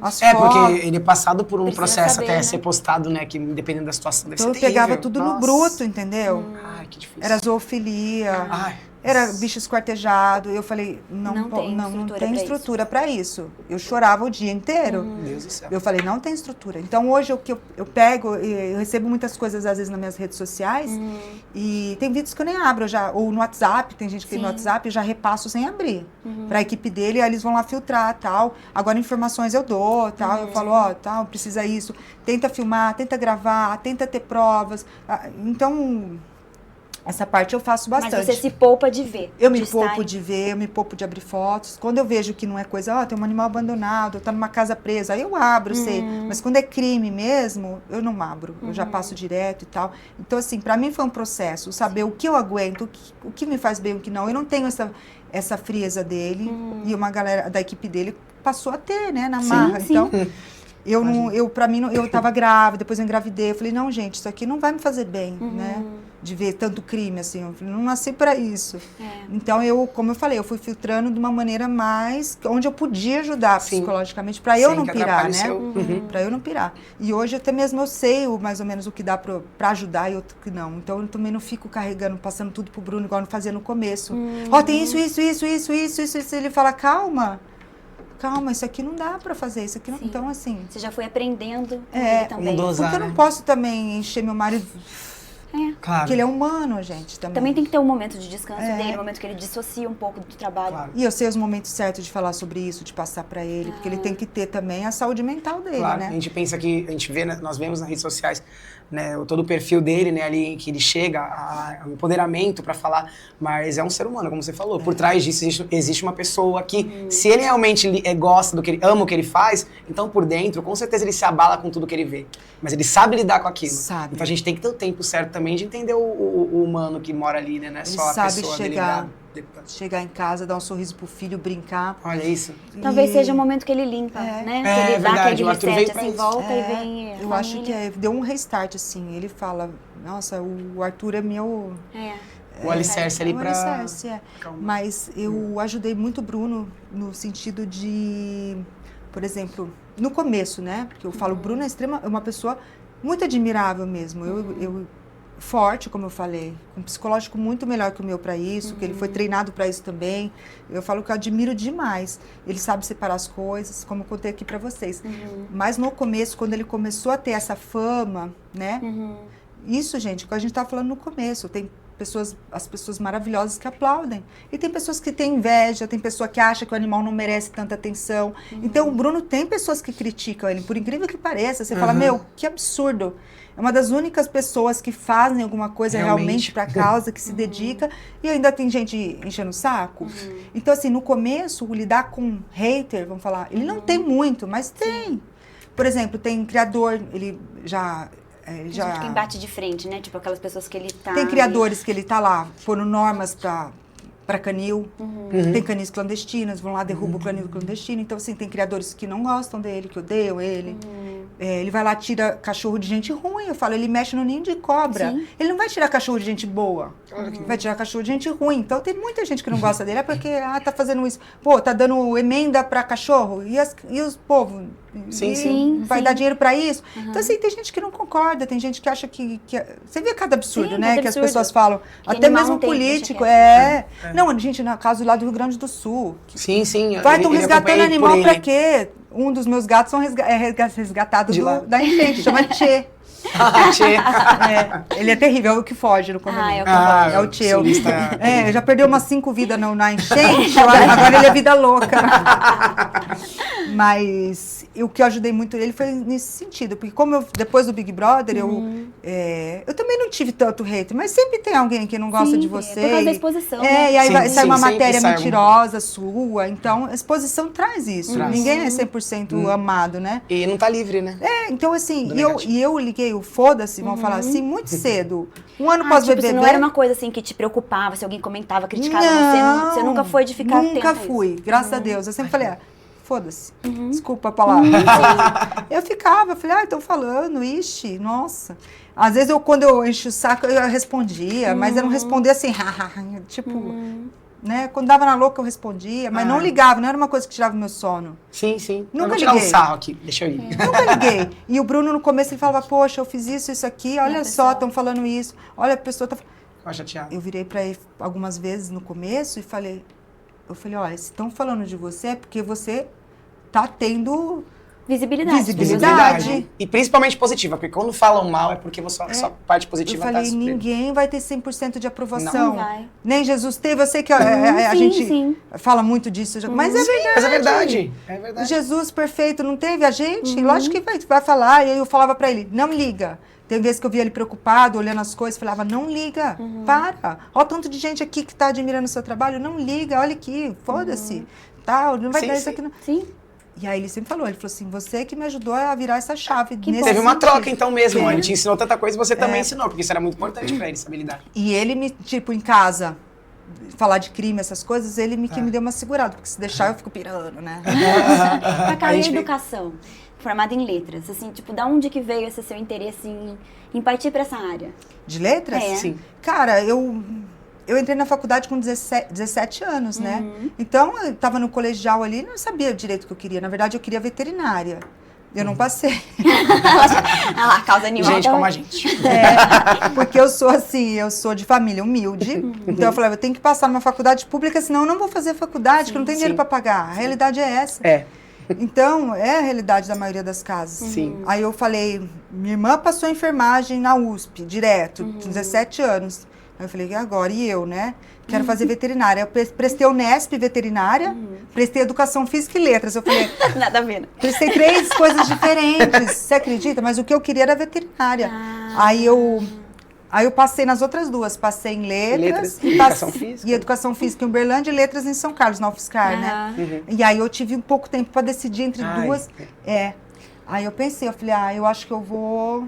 As É, fotos. porque ele é passado por um Precisa processo saber, até né? ser postado, né? Que dependendo da situação deve Então eu ser terrível. pegava tudo no Nossa. bruto, entendeu? Ai, que difícil. Era zoofilia. Ai. Era bicho esquartejado. Eu falei, não tem estrutura para isso. Eu chorava o dia inteiro. Meu Deus do céu. Eu falei, não tem estrutura. Então, hoje, o que eu pego, eu recebo muitas coisas, às vezes, nas minhas redes sociais, e tem vídeos que eu nem abro, ou no WhatsApp, tem gente que tem no WhatsApp, eu já repasso sem abrir. Para a equipe dele, aí eles vão lá filtrar, tal. Agora, informações eu dou, tal. Eu falo, ó, tal, precisa isso. Tenta filmar, tenta gravar, tenta ter provas. Então... Essa parte eu faço bastante. Mas você se poupa de ver. Eu me de estar poupo em- de ver, eu me poupo de abrir fotos. Quando eu vejo que não é coisa, ó, tem um animal abandonado, tá numa casa presa, aí eu abro, sei. Mas quando é crime mesmo, eu não abro. Eu já passo direto e tal. Então, assim, pra mim foi um processo, saber o que eu aguento, o que me faz bem, o que não. Eu não tenho essa frieza dele e uma galera da equipe dele passou a ter, né, na marra. sim. Então, pra mim, eu tava grávida, depois eu engravidei. Eu falei, não, gente, isso aqui não vai me fazer bem, né? de ver tanto crime, assim. Eu falei, não nasci para isso. É. Então, como eu falei, eu fui filtrando de uma maneira mais... onde eu podia ajudar psicologicamente, para eu não pirar, né? Para eu não pirar. E hoje até mesmo eu sei mais ou menos o que dá para ajudar e outro que não. Então, eu também não fico carregando, passando tudo pro Bruno, igual eu fazia no começo. Tem isso. Ele fala, calma, isso aqui não dá pra fazer, isso aqui não... Então, assim... Você já foi aprendendo com ele também. Dosar, porque eu não posso também encher meu marido... Claro. Porque ele é humano, gente, também. Também tem que ter um momento de descanso dele, um momento que ele dissocia um pouco do trabalho. Claro. E eu sei os momentos certos de falar sobre isso, de passar pra ele, porque ele tem que ter também a saúde mental dele, Claro, né? a gente pensa que, a gente vê, né, nós vemos nas redes sociais, né, todo o perfil dele, né, ali, que ele chega ao empoderamento para falar, mas é um ser humano, como você falou. Por trás disso existe uma pessoa que, se ele realmente gosta do que ele ama o que ele faz, então por dentro, com certeza ele se abala com tudo que ele vê. Mas ele sabe lidar com aquilo. Sabe. Então a gente tem que ter o tempo certo também de entender o humano que mora ali, né? Não é só a pessoa chegar em casa, dar um sorriso pro filho, brincar. Olha isso. Talvez seja o momento que ele limpa, né? Que ele dá verdade, o aquele Arthur reset, veio pra assim, isso. volta e vem a Eu acho família. que deu um restart, assim. Ele fala, nossa, o Arthur é meu... O alicerce ali pra... alicerce, Mas eu ajudei muito o Bruno no sentido de, por exemplo, no começo, né? Porque eu falo, o Bruno é uma pessoa muito admirável mesmo. Eu forte, como eu falei, com um psicológico muito melhor que o meu para isso, que ele foi treinado para isso também. Eu falo que eu admiro demais. Ele sabe separar as coisas, como eu contei aqui para vocês. Mas no começo, quando ele começou a ter essa fama, né? Isso, gente, que a gente tá falando no começo, tem as pessoas maravilhosas que aplaudem. E tem pessoas que têm inveja, tem pessoa que acha que o animal não merece tanta atenção. Então, o Bruno tem pessoas que criticam ele, por incrível que pareça. Você fala, meu, que absurdo. É uma das únicas pessoas que fazem alguma coisa realmente para a causa, que se dedica, e ainda tem gente enchendo o saco. Então, assim, no começo, o lidar com hater, vamos falar, ele não tem muito, mas tem. Por exemplo, tem criador, ele já... Quem bate de frente, né? Tipo aquelas pessoas que ele tá... Tem criadores que ele tá lá, pondo normas para canil. Tem canis clandestinas, vão lá, derrubam o canil clandestino. Então, assim, tem criadores que não gostam dele, que odeiam ele. Ele vai lá, tira cachorro de gente ruim. Eu falo, ele mexe no ninho de cobra. Ele não vai tirar cachorro de gente boa. Vai tirar cachorro de gente ruim. Então, tem muita gente que não gosta dele. É porque, tá fazendo isso. Pô, tá dando emenda para cachorro. E os povos... Vai dar dinheiro para isso. Então, assim, tem gente que não concorda. Tem gente que acha que você vê cada absurdo, né? Que as pessoas falam. Que até mesmo político. Não, gente, no caso lá do Rio Grande do Sul. Sim. Vai, estão resgatando animal pra quê? Um dos meus gatos é resgatado da enchente, chama Tchê. Ele é terrível, é o que foge no condomínio. É o Tchê. Já perdeu umas 5 vidas na enchente, agora ele é vida louca. Mas o que eu ajudei muito ele foi nesse sentido, porque como depois do Big Brother, eu também não tive tanto hate, mas sempre tem alguém que não gosta de você. Por causa da exposição. Né? E aí sai uma matéria mentirosa sua, então a exposição traz isso. Ninguém é 100% amado, né? E não tá livre, né? Então assim, eu liguei o foda-se, vamos falar assim, muito cedo. Um ano pós-BBB. Não era uma coisa assim que te preocupava, se alguém comentava, criticava você nunca foi de ficar atenta. Nunca fui, graças a Deus. Eu sempre falei, foda-se, desculpa a palavra. Eu ficava, falei, estão falando, ixi, nossa. Às vezes, quando eu encho o saco, eu respondia, mas eu não respondia assim, tipo, né? Quando dava na louca, eu respondia, mas não ligava, não era uma coisa que tirava o meu sono. Sim. Nunca vou tirar liguei. um sarro aqui, deixa eu ir. Nunca liguei. E o Bruno, no começo, ele falava, poxa, eu fiz isso aqui, olha só, estão falando isso, olha, a pessoa tá... Eu virei pra ele algumas vezes no começo e falei, olha, se estão falando de você é porque você tá tendo visibilidade. E principalmente positiva, porque quando falam mal é porque sua parte positiva tá sofrendo. Eu falei, ninguém vai ter 100% de aprovação. Não vai. Nem Jesus teve. Eu sei que a gente fala muito disso, mas é verdade. Mas é verdade. É verdade. Jesus perfeito não teve a gente? Lógico que vai falar. E aí eu falava pra ele, não liga. Tem vezes que eu via ele preocupado, olhando as coisas, falava, não liga, para. Olha o tanto de gente aqui que tá admirando o seu trabalho, não liga, olha aqui, foda-se. Não vai dar isso aqui. Não. E aí ele sempre falou, assim, você que me ajudou a virar essa chave. Teve uma troca então mesmo, ele te ensinou tanta coisa e você também ensinou, porque isso era muito importante pra ele, essa habilidade. E ele me, tipo, em casa, falar de crime, essas coisas, ele que me deu uma segurada, porque se deixar eu fico pirando, né? Cacau, e educação? Formada em letras, assim, tipo, da onde que veio esse seu interesse em partir para essa área? De letras? Sim. Cara, eu entrei na faculdade com 17 anos, né? Então, eu estava no colegial ali, não sabia direito o que eu queria. Na verdade, eu queria veterinária. Eu não passei. Ah lá, causa animal. Gente como a gente. Porque eu sou assim, eu sou de família humilde. Então eu falei, eu tenho que passar numa faculdade pública, senão eu não vou fazer faculdade, que eu não tenho dinheiro para pagar. A realidade é essa. Então, é a realidade da maioria das casas. Sim. Aí eu falei, minha irmã passou enfermagem na USP, direto, com 17 anos. Aí eu falei, e agora? E eu, né? Quero fazer veterinária. Eu prestei Unesp veterinária, prestei educação física e letras. Eu falei, nada a ver. Né? Prestei 3 coisas diferentes, você acredita? Mas o que eu queria era veterinária. Aí eu passei nas outras 2, passei em letras e educação física. E educação física em Uberlândia e letras em São Carlos, na UFSCar, né? E aí eu tive um pouco tempo para decidir entre 2. Aí eu pensei, eu falei, eu acho que eu vou...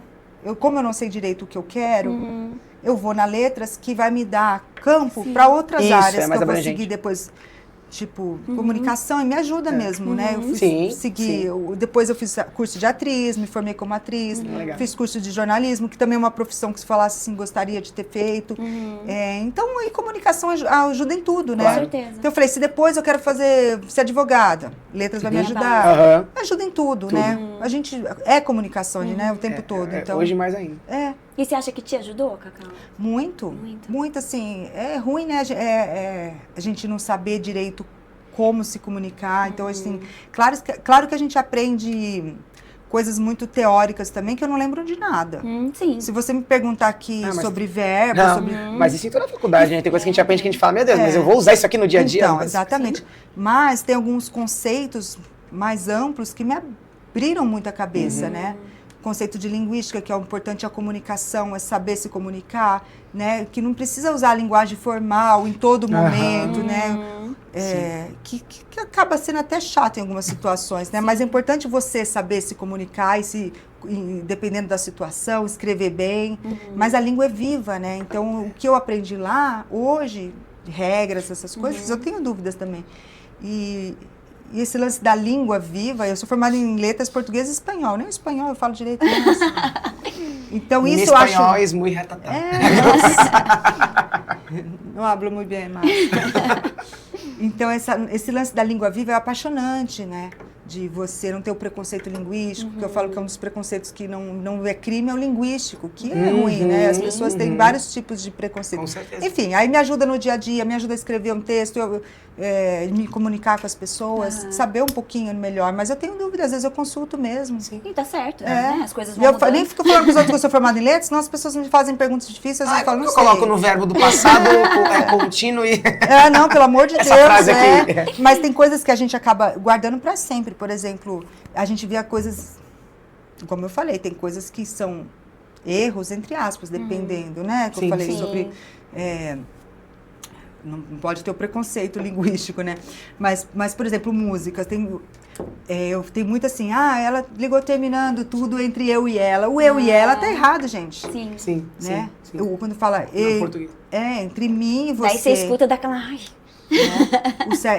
como eu não sei direito o que eu quero, eu vou na letras que vai me dar campo para outras áreas que eu vou seguir depois. Tipo, comunicação, e me ajuda mesmo, né? Eu depois eu fiz curso de atriz, me formei como atriz, fiz curso de jornalismo, que também é uma profissão que se falasse assim, gostaria de ter feito. Então, e comunicação ajuda em tudo, né? Com certeza. Então eu falei, se depois eu quero ser advogada, letras vai me ajudar. Ajuda em tudo, né? A gente é comunicação, né? O tempo todo. Então, hoje mais ainda. E você acha que te ajudou, Cacau? Muito, assim, é ruim, né, a gente não saber direito como se comunicar, então, assim, claro que a gente aprende coisas muito teóricas também, que eu não lembro de nada. Sim. Se você me perguntar aqui sobre verbo, Mas isso em toda a faculdade, né? Tem coisa que a gente aprende que a gente fala, meu Deus, mas eu vou usar isso aqui no dia a dia. Então, exatamente. Mas tem alguns conceitos mais amplos que me abriram muito a cabeça, né? Conceito de linguística, que é o importante a comunicação, é saber se comunicar, né? Que não precisa usar a linguagem formal em todo momento, né? Que acaba sendo até chato em algumas situações, né? Mas é importante você saber se comunicar dependendo da situação, escrever bem. Mas a língua é viva, né? Então, o que eu aprendi lá, hoje, regras, essas coisas, eu tenho dúvidas também. E esse lance da língua viva, eu sou formada em letras português e espanhol. Nem espanhol eu falo direito. Então isso eu acho... espanhol es muy ratatá. Não hablo muito bem, mas... Então esse lance da língua viva é apaixonante, né? De você não ter o preconceito linguístico, que eu falo que é um dos preconceitos que não é crime, é o linguístico, que é ruim, né? As pessoas têm vários tipos de preconceito. Com certeza. Enfim, aí me ajuda no dia a dia, me ajuda a escrever um texto, me comunicar com as pessoas, saber um pouquinho melhor. Mas eu tenho dúvida, às vezes eu consulto mesmo. E tá certo, né? As coisas vão mudando. Nem fico falando com os outros que eu sou formada em letras, senão as pessoas me fazem perguntas difíceis, às vezes eu falo, não sei. Eu coloco no verbo do passado, contínuo e... não, pelo amor de Essa Deus, frase aqui. Mas tem coisas que a gente acaba guardando para sempre. Por exemplo, a gente vê coisas, como eu falei, tem coisas que são erros, entre aspas, dependendo, né? Que eu falei sobre... não pode ter o preconceito linguístico, né? Mas por exemplo, músicas, eu tenho muito assim, ela ligou terminando tudo entre eu e ela. O eu e ela tá errado, gente. Sim. Né? Quando fala... português. Entre mim e você. Daí você escuta daquela...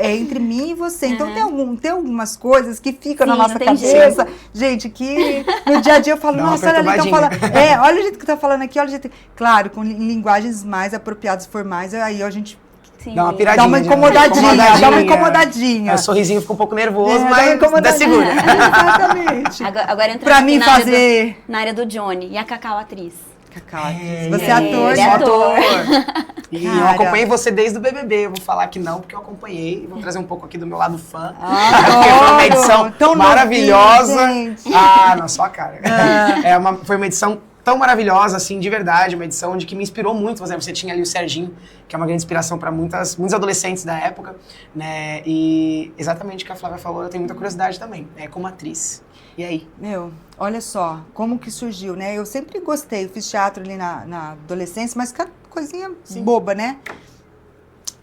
É entre mim e você. Então tem algumas coisas que ficam na nossa cabeça, gente, que no dia a dia eu falo, nossa, olha ali, estão falando. Olha o jeito que tá falando aqui, olha o jeito. Claro, com linguagens mais apropriadas, formais, aí a gente dá uma piradinha. Dá uma incomodadinha. O sorrisinho fica um pouco nervoso, mas dá segura. Exatamente. Agora entrando pra mim fazer na área do Johnny e a Cacau atriz. Você é ator, ele é ator. E eu acompanhei você desde o BBB. Eu vou falar que não, porque eu acompanhei. Vou trazer um pouco aqui do meu lado fã. Porque foi uma edição tão maravilhosa. Na sua cara. Foi uma edição tão maravilhosa, assim, de verdade. Uma edição que me inspirou muito. Por exemplo, você tinha ali o Serginho, que é uma grande inspiração para muitos adolescentes da época, né? E exatamente o que a Flávia falou, eu tenho muita curiosidade também, como atriz. E aí? Olha só, como que surgiu, né? Eu sempre gostei, eu fiz teatro ali na adolescência, mas coisinha boba, né?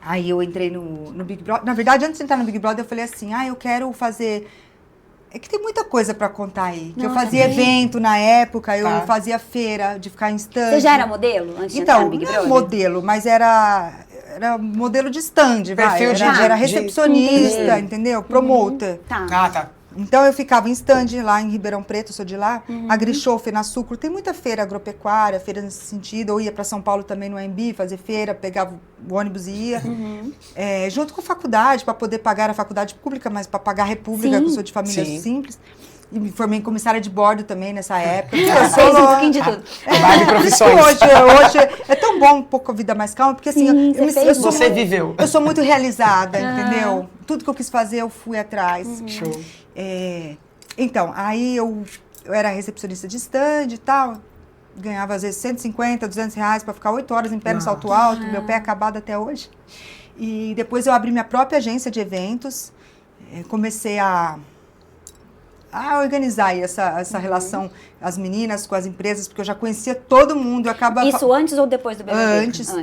Aí eu entrei no Big Brother. Na verdade, antes de entrar no Big Brother, eu falei assim, eu quero fazer... É que tem muita coisa pra contar aí. Que eu fazia evento na época, eu fazia feira de ficar em stand. Você já era modelo antes de entrar no Big Brother? Não modelo, mas era era modelo de stand, Perfil era recepcionista, entendeu? Promoter. Tá. Ah, tá. Então eu ficava em stand lá em Ribeirão Preto, sou de lá, AgriShow, Feira Sucro, tem muita feira agropecuária, feira nesse sentido, eu ia para São Paulo também no AMB fazer feira, pegava o ônibus e ia, junto com a faculdade, para poder pagar a faculdade pública, mas para pagar a república, que eu sou de família simples. E me formei em comissária de bordo também nessa época. Eu sou um pouquinho de tudo. Várias profissões. Hoje é tão bom um pouco a vida mais calma, porque assim, Você viveu. Eu sou muito realizada, entendeu? Tudo que eu quis fazer, eu fui atrás. Show. Então, aí eu era recepcionista de stand e tal, ganhava às vezes 150, 200 reais para ficar 8 horas em pé no salto alto, meu pé acabado até hoje. E depois eu abri minha própria agência de eventos, comecei a organizar aí essa relação, as meninas com as empresas, porque eu já conhecia todo mundo. Isso antes ou depois do BBB? Antes.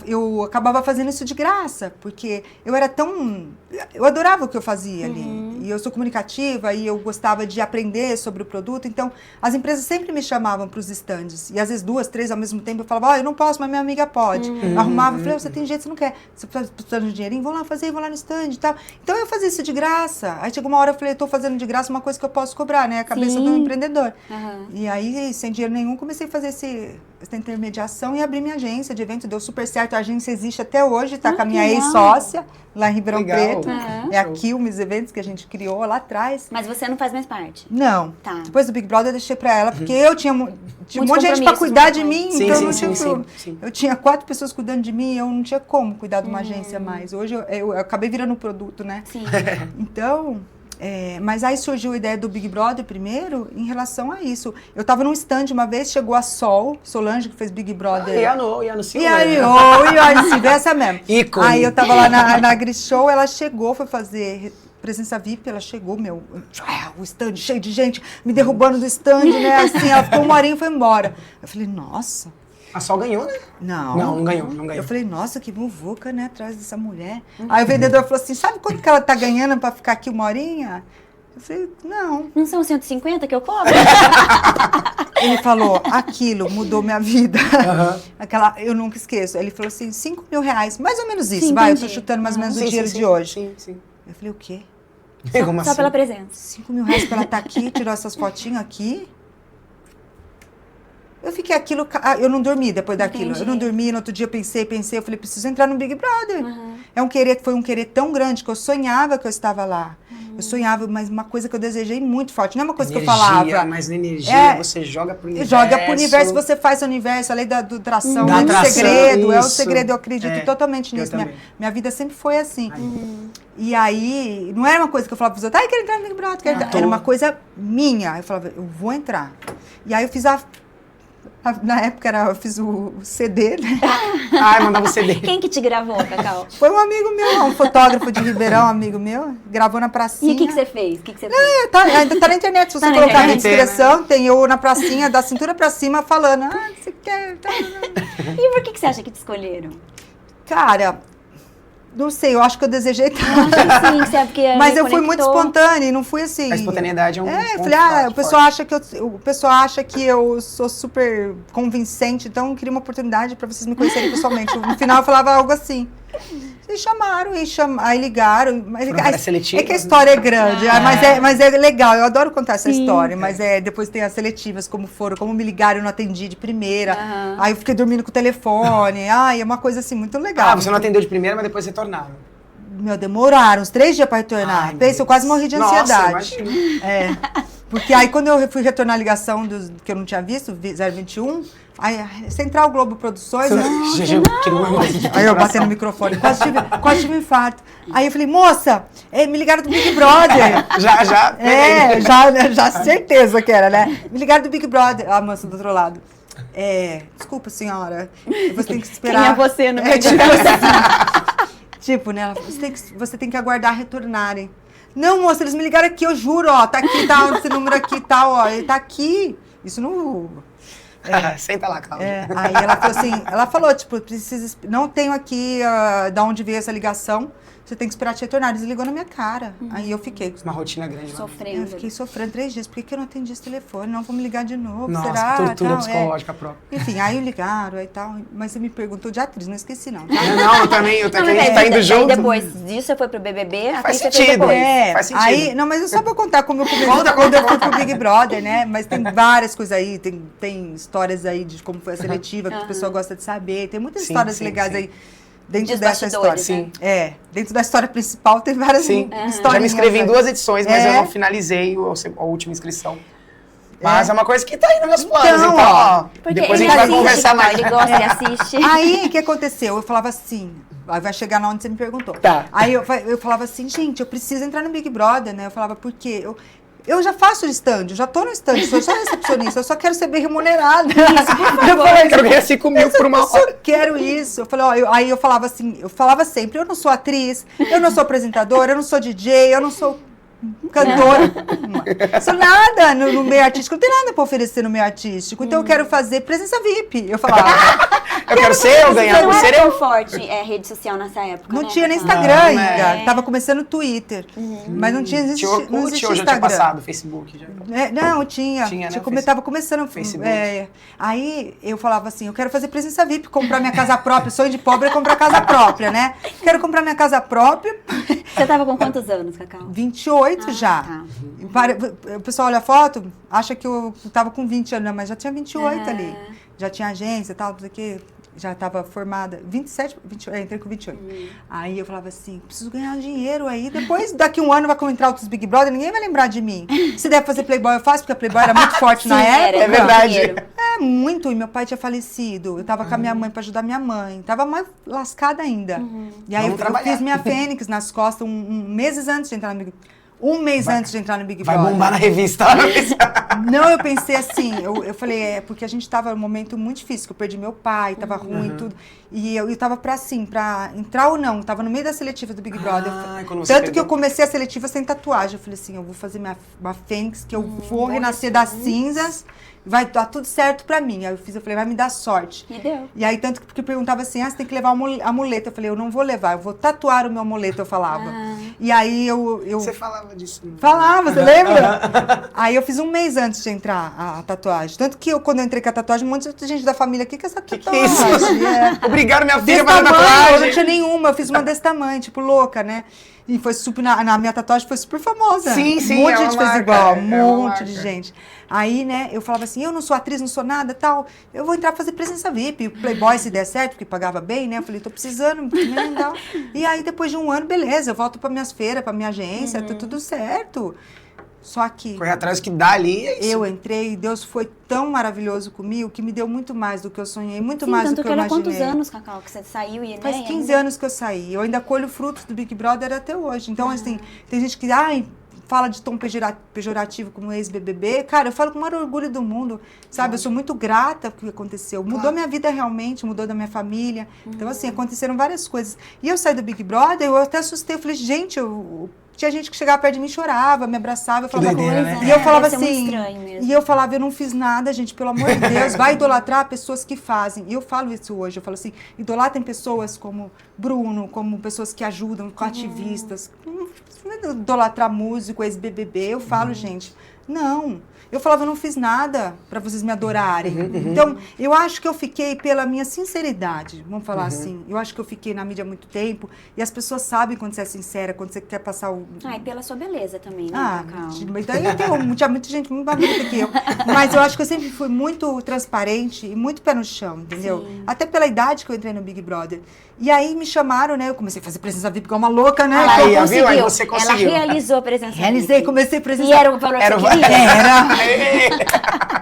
Eu acabava fazendo isso de graça, porque eu era eu adorava o que eu fazia ali. E eu sou comunicativa e eu gostava de aprender sobre o produto. Então, as empresas sempre me chamavam para os stands. E às vezes 2, 3 ao mesmo tempo eu falava, eu não posso, mas minha amiga pode. Eu arrumava, eu falei, você tem jeito, você não quer. Você está precisando de dinheirinho? Vou lá no stand e tal. Então, eu fazia isso de graça. Aí chegou uma hora eu falei, estou fazendo de graça uma coisa que eu posso cobrar, né? A cabeça do empreendedor. E aí, sem dinheiro nenhum, comecei a fazer essa intermediação e abri minha agência de evento. Deu super certo. A agência existe até hoje, tá com a minha ex-sócia, lá em Ribeirão Preto. É a Quilmes Eventos que a gente criou lá atrás. Mas você não faz mais parte? Não. Tá. Depois do Big Brother eu deixei pra ela, porque eu tinha um monte de gente pra cuidar de mim, então eu não tinha problema. Eu tinha 4 pessoas cuidando de mim e eu não tinha como cuidar de uma agência mais. Hoje eu acabei virando produto, né? Sim. Então... mas aí surgiu a ideia do Big Brother primeiro em relação a isso. Eu tava num stand uma vez, chegou a Solange, que fez Big Brother. E a no Silva. E a Silva, essa mesmo. Ícone. Aí eu tava lá na AgriShow, ela chegou, foi fazer presença VIP, ela chegou, o stand cheio de gente, me derrubando do stand, né? Assim, ela ficou uma horinha e foi embora. Eu falei, nossa. A Sol ganhou, né? Não ganhou. Eu falei, nossa, que muvuca, né, atrás dessa mulher. Aí o vendedor falou assim, sabe quanto que ela tá ganhando pra ficar aqui uma horinha? Eu falei, não. Não são 150 que eu cobro? Ele falou, aquilo mudou minha vida. Eu nunca esqueço. Ele falou assim, 5 mil reais, mais ou menos isso, Sim, vai, entendi. eu tô chutando mais ou menos o dinheiro de hoje. Sim. Eu falei, o quê? Como Só assim? pela presença. 5 mil reais pra ela estar aqui, tirou essas fotinhas aqui. Eu fiquei eu não dormi depois daquilo. Entendi. Eu não dormi, no outro dia eu pensei, eu falei, preciso entrar no Big Brother. Foi um querer tão grande que eu sonhava que eu estava lá. Eu sonhava, mas uma coisa que eu desejei muito forte. Não é uma coisa que eu falava. Mas energia, você joga pro universo. Joga pro universo, você faz o universo, a lei da atração, Da é um atração, segredo, é um isso. segredo, eu acredito totalmente nisso. Minha vida sempre foi assim. E aí, não era uma coisa que eu falava pros outros, quero entrar no Big Brother, era uma coisa minha. Eu falava, eu vou entrar. E aí eu fiz na época eu fiz o CD, né? Mandava o CD. Quem que te gravou, Cacau? Foi um amigo meu, um fotógrafo de Ribeirão, amigo meu, gravou na pracinha. E o que você fez? Ainda tá na internet, se você colocar na descrição, tem eu na pracinha, da cintura pra cima, falando, você quer... E por que você acha que te escolheram? Cara, não sei, eu acho que eu desejei tanto. Sim, que você, porque mas eu fui muito espontânea e não fui assim. A espontaneidade é um eu ponto falei, forte, o pessoal acha que eu sou super convincente, então eu queria uma oportunidade para vocês me conhecerem pessoalmente. No final eu falava algo assim. Eles chamaram, aí ligaram. Mas é que a história é grande, mas é legal, eu adoro contar essa história, mas depois tem as seletivas, como me ligaram, eu não atendi de primeira, aí eu fiquei dormindo com o telefone, é uma coisa assim muito legal. Você não atendeu de primeira, mas depois retornaram. Demoraram uns 3 dias para retornar. Eu quase morri de ansiedade. Nossa, imagina. Porque aí quando eu fui retornar a ligação que eu não tinha visto, 021, aí Central Globo Produções, né? Aí eu batendo no microfone, quase tive um infarto. Aí eu falei, moça, me ligaram do Big Brother. Já certeza que era, né? Me ligaram do Big Brother. A moça do outro lado. Desculpa, senhora, você tem que esperar. Quem é você no meio Tipo, né? Você tem que aguardar retornarem. Não, moça, eles me ligaram aqui, eu juro, tá aqui, tá esse número aqui e tal, ele tá aqui. Isso não... Senta lá, Cláudia. Aí ela falou assim, tipo, não tenho aqui de onde veio essa ligação, você tem que esperar te retornar. Desligou na minha cara. Aí eu fiquei. Uma rotina grande. Lá. Sofrendo. Eu fiquei sofrendo 3 dias. Por que eu não atendi esse telefone? Não, vou me ligar de novo. Nossa, será? tortura Tal, psicológica própria. Enfim, aí ligaram e tal. Mas você me perguntou de atriz, não esqueci não. Tá? Não, eu também, Não, a gente tá indo junto. Depois disso, você foi pro BBB, a Faz atriz você fez sentido. depois. Faz sentido. Aí, não, mas eu só vou contar como eu comecei quando eu fui pro Big Brother, né? Mas tem várias coisas aí, tem histórias aí de como foi a seletiva, que a pessoa gosta de saber. Tem muitas histórias legais aí dentro Dos dessa história. bastidores, Sim. É, dentro da história principal tem várias histórias. Já me inscrevi em 2 edições, mas eu É. não finalizei a última inscrição. Mas é uma coisa que tá aí nos meus planos, Então, então, ó. Porque Depois a ele gente vai assiste, conversar mais. Ele gosta, ele assiste. Aí, o que aconteceu? Eu falava assim, aí vai chegar na onde você me perguntou. Tá. Aí eu falava assim, gente, eu preciso entrar no Big Brother, né? Eu falava, por quê? Eu já faço o stand, eu já tô no stand, sou só recepcionista, eu só quero ser bem remunerada. Eu falei, quero ganhar 5 mil por uma Eu só hora. quero isso. Eu falei, ó, aí eu falava assim, eu falava sempre, eu não sou atriz, eu não sou apresentadora, eu não sou DJ, eu não sou cantora. Não sou nada no meio artístico, não tem nada pra oferecer no meio artístico. Então eu quero fazer presença VIP. Eu falava, Eu quero ser, eu ganhar Não por ser era eu. tão forte rede social nessa época, não né, tinha nem Cacau? Instagram Não, ainda. é. Tava começando o Twitter. Mas não tinha, Tinha não Orkut, existia ou já tinha Instagram. passado, Facebook já. Não, tinha. Tinha, né, Tava começando. Facebook. Aí eu falava assim, eu quero fazer presença VIP, comprar minha casa própria. Sonho de pobre é comprar casa própria, né? Quero comprar minha casa própria. Você tava com quantos anos, Cacau? 28 já. Tá. O pessoal olha a foto, acha que eu tava com 20 anos, mas já tinha 28 ali. Já tinha agência e tal, tudo aqui. Já estava formada, 27, 28, entrei com 28. Aí eu falava assim, preciso ganhar dinheiro aí. Depois, daqui um ano, vai entrar outros Big Brother, ninguém vai lembrar de mim. Se der pra fazer Playboy, eu faço, porque a Playboy era muito forte na Sim, época. É verdade. dinheiro. É, muito. E meu pai tinha falecido. Eu tava com a minha mãe pra ajudar minha mãe. Tava mais lascada ainda. E aí Vamos eu trabalhar. fiz minha Fênix nas costas meses antes de entrar no Big Brother. Um mês antes de entrar no Big Vai Brother. bombar na revista. Não, eu pensei assim, eu falei, porque a gente tava num momento muito difícil, que eu perdi meu pai, tava ruim e tudo. E eu tava pra entrar ou não, tava no meio da seletiva do Big Brother. Quando você Tanto que pegou. eu comecei a seletiva sem tatuagem. Eu falei assim, eu vou fazer uma Fênix, que eu vou renascer das cinzas, vai dar tudo certo pra mim. Aí eu falei, vai me dar sorte. E deu. E aí, tanto que perguntava assim, você tem que levar amuleto. Eu falei, eu não vou levar, eu vou tatuar o meu amuleto, eu falava. E aí eu Você falava disso. Né? falava, você lembra? Aí eu fiz um mês antes de entrar a tatuagem. Tanto que quando eu entrei com a tatuagem, um monte de gente da família, o que é essa Que tatuagem? é isso? É. Obrigado, minha filha, Desse pra fazer tamanho, eu não tatuagem. tinha nenhuma, eu fiz uma desse tamanho, tipo, louca, né? E foi super, na minha tatuagem foi super famosa. Sim, sim, Um monte é de uma gente fez marca, igual, é um uma monte de marca. gente. Aí, né, eu falava assim, eu não sou atriz, não sou nada, tal, eu vou entrar pra fazer presença VIP, Playboy se der certo, porque pagava bem, né, eu falei, tô precisando, né, tal. E aí, depois de um ano, beleza, eu volto pra minhas feiras, pra minha agência, tá tudo certo. Só que Correr atrás do que dá ali, é isso. eu entrei e Deus foi tão maravilhoso comigo que me deu muito mais do que eu sonhei, muito Sim, mais do tanto que que eu olha imaginei. quantos anos, Cacau, que você saiu e Faz né, 15 ainda- anos que eu saí. Eu ainda colho frutos do Big Brother até hoje. Então, assim, tem gente que fala de tom pejorativo como ex-BBB. Cara, eu falo com o maior orgulho do mundo, sabe? Eu sou muito grata pelo que aconteceu. Mudou minha vida realmente, mudou da minha família. Então, assim, aconteceram várias coisas. E eu saí do Big Brother, eu até assustei. Eu falei, gente, tinha gente que chegava perto de mim, chorava, me abraçava. Eu falava, doideira, né? E eu falava deve ser muito assim, estranho mesmo. e eu falava, eu não fiz nada, gente, pelo amor de Deus, vai idolatrar pessoas que fazem. E eu falo isso hoje, eu falo assim, idolatrem pessoas como Bruno, como pessoas que ajudam, com ativistas. Não é idolatrar músico, ex-BBB, eu falo, gente, não. Eu falava, eu não fiz nada para vocês me adorarem. Então, eu acho que eu fiquei pela minha sinceridade, vamos falar assim. Eu acho que eu fiquei na mídia há muito tempo e as pessoas sabem quando você é sincera, quando você quer passar o... Ah, e pela sua beleza também, né, Ah, Cacau? mas daí tinha muita gente muito mais bonita que eu. Mas eu acho que eu sempre fui muito transparente e muito pé no chão, entendeu? Sim. Até pela idade que eu entrei no Big Brother. E aí me chamaram, né? Eu comecei a fazer presença VIP igual uma louca, né? Ah, Aí, ela viu? Aí conseguiu. você conseguiu. Ela realizou a presença. Realizei, VIP. comecei a presença E era o valor Era que o você queria? Era.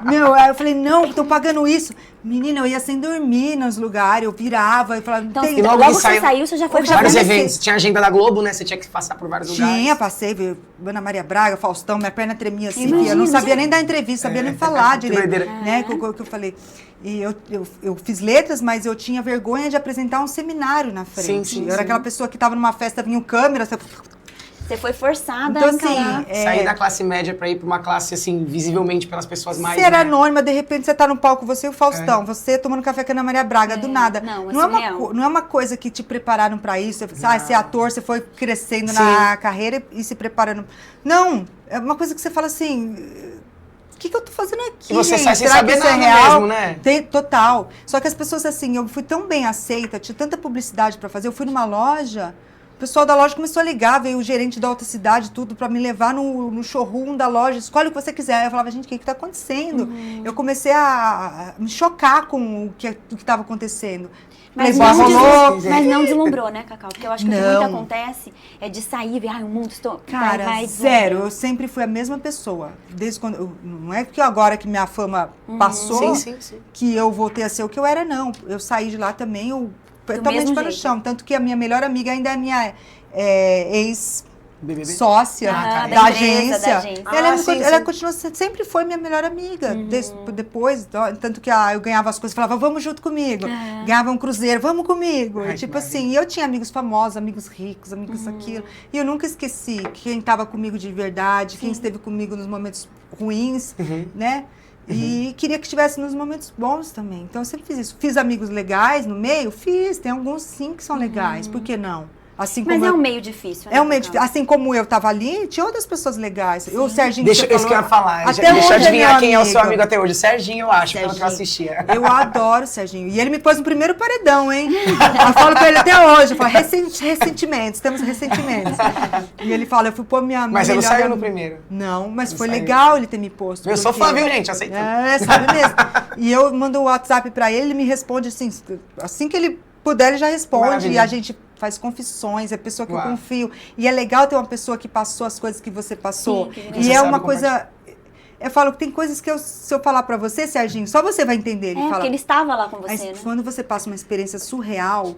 Meu, aí eu falei, não, estão pagando isso. Menina, eu ia sem dormir nos lugares, eu virava e falava, Então, tem... E logo logo que que saiu- você saiu, você já foi Eu já Vários comecei. eventos. Tinha agenda da Globo, né? Você tinha que passar por vários lugares. Tinha, passei, vi Ana Maria Braga, Faustão, minha perna tremia assim, Imagina, eu não sabia gente. nem dar entrevista, sabia nem falar que direito, doideira. né, que eu falei. E eu fiz letras, mas eu tinha vergonha de apresentar um seminário na frente. Sim, Eu era aquela pessoa que estava numa festa, vinha câmera, você Você foi forçada Então, a encarar. assim, Sair da classe média pra ir pra uma classe, assim, visivelmente pelas pessoas mais... Ser né? anônima, de repente você tá no palco, você e o Faustão, você tomando café com a Ana Maria Braga, do nada. Não, é Não é uma coisa que te prepararam pra isso. Ser ator, você foi crescendo Sim. na carreira e se preparando. Não, é uma coisa que você fala assim... O que eu tô fazendo aqui, E você gente? sai sem Será que saber isso é nada real? mesmo, né? Total. Só que as pessoas, assim, eu fui tão bem aceita, tinha tanta publicidade pra fazer. Eu fui numa loja, o pessoal da loja começou a ligar, veio o gerente da outra cidade, tudo, pra me levar no showroom da loja. Escolhe o que você quiser. Eu falava, gente, o que tá acontecendo? Eu comecei a me chocar com o que estava acontecendo. Mas Playboy rolou. mas não deslumbrou, né, Cacau? Porque eu acho que o que Não. muito acontece é de sair e ver, o mundo estou... Cara, vai zero. Eu sempre fui a mesma pessoa. Desde quando. Não é que agora que minha fama passou, Sim. que eu voltei a ser o que eu era, não. Eu saí de lá também, totalmente mesmo para o jeito. chão. Tanto que a minha melhor amiga ainda é minha BBB? ex-sócia Ah, tá. da Da empresa, agência. da agência. Ela continua, sempre foi minha melhor amiga. Depois, tanto que eu ganhava as coisas, falava, vamos junto comigo. Ganhava um cruzeiro, vamos comigo. Ai, Tipo que assim, e eu tinha amigos famosos, amigos ricos, amigos aquilo. E eu nunca esqueci quem estava comigo de verdade, quem esteve comigo nos momentos ruins, né? E queria que estivesse nos momentos bons também. Então eu sempre fiz isso. Fiz amigos legais no meio? Fiz. Tem alguns sim que são legais. Por que não? Assim como Mas é eu- um meio difícil, né, é um meio Cacau? difícil. Assim como eu tava ali, tinha outras pessoas legais. O Serginho Deixa que eu você isso que eu ia falou, falar. até Deixa eu hoje adivinhar meu quem é o seu amigo. amigo até hoje. Serginho, eu acho, pelo que eu Serginho. assistia. Eu adoro o Serginho. E ele me pôs no primeiro paredão, hein? Eu falo com ele até hoje. Eu falo, ressentimentos, temos ressentimentos. E ele fala, eu fui pôr minha Mas você não melhor saiu no amiga. primeiro. Não, mas Não foi saiu. legal ele ter me posto. Eu sou porque- fã, viu, gente? Aceito. É, sabe mesmo. E eu mando o WhatsApp pra ele me responde assim que ele puder, ele já responde. Maravilha. E a gente faz confissões, é pessoa que Uau. eu confio. E é legal ter uma pessoa que passou as coisas que você passou. Sim, que e você é sabe uma compartilhar. coisa... Eu falo que tem coisas que se eu falar pra você, Serginho, só você vai entender. Ele fala, Porque ele estava lá com "Mas você, né? quando você passa uma experiência surreal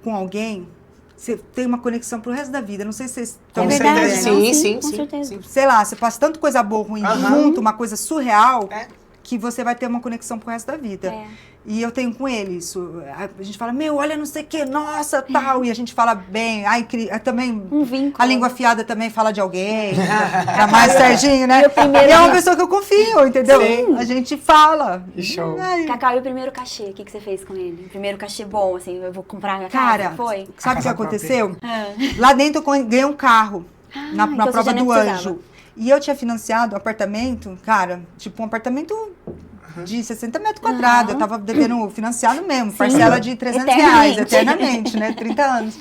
com alguém, você tem uma conexão pro resto da vida. Não sei se vocês estão Com entendendo. certeza. não, Sim, com certeza. sim. Sei lá, você passa tanto coisa boa, ruim Aham. junto, uma coisa surreal, É. que você vai ter uma conexão pro resto da vida. É. E eu tenho com ele isso. A gente fala, olha, não sei o que, nossa, tal. E a gente fala bem. Também, Um vínculo. a língua afiada também fala de alguém. Jamais Serginho, né? E o primeiro E é uma dia- pessoa que eu confio, entendeu? Sim. A gente fala. Que show. Ai, Cacau, e o primeiro cachê? O que você fez com ele? O primeiro cachê bom, assim, eu vou comprar a casa? cara, Foi? sabe o que Casa aconteceu? Ah. Lá dentro eu ganhei um carro na então você prova já nem do precisava. anjo. E eu tinha financiado um apartamento, cara, tipo um apartamento de 60 metros quadrados. Eu tava devendo financiado mesmo, parcela de 300 reais, Eternamente. eternamente, né? 30 anos.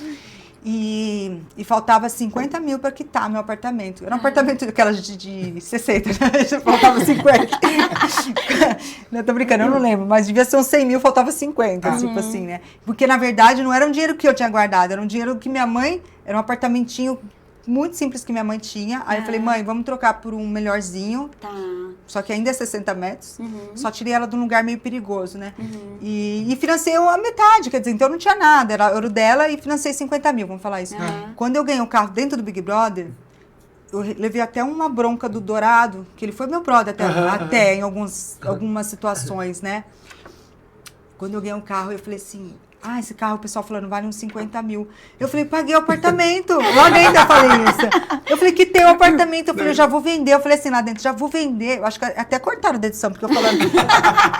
E faltava 50 mil para quitar meu apartamento. Era um apartamento daquelas de 60, né? Faltava 50. Não, tô brincando, eu não lembro, mas devia ser uns 100 mil, faltava 50, tipo assim, né? Porque, na verdade, não era um dinheiro que eu tinha guardado, era um dinheiro que minha mãe, era um apartamentinho muito simples que minha mãe tinha. Aí eu falei, mãe, vamos trocar por um melhorzinho, Tá. só que ainda é 60 metros. Só tirei ela de um lugar meio perigoso, né? E financei a metade, quer dizer, então não tinha nada. Era ouro dela e financei 50 mil, vamos falar isso. Quando eu ganhei o carro dentro do Big Brother, eu levei até uma bronca do Dourado, que ele foi meu brother até em algumas situações, né? Quando eu ganhei um carro, eu falei assim... esse carro, o pessoal falando, vale uns 50 mil. Eu falei, paguei o apartamento. Lá dentro eu falei isso. Eu falei, quitei o apartamento. Eu falei, eu já vou vender. Eu falei assim, lá dentro, já vou vender. Eu acho que até cortaram da edição, porque eu falando,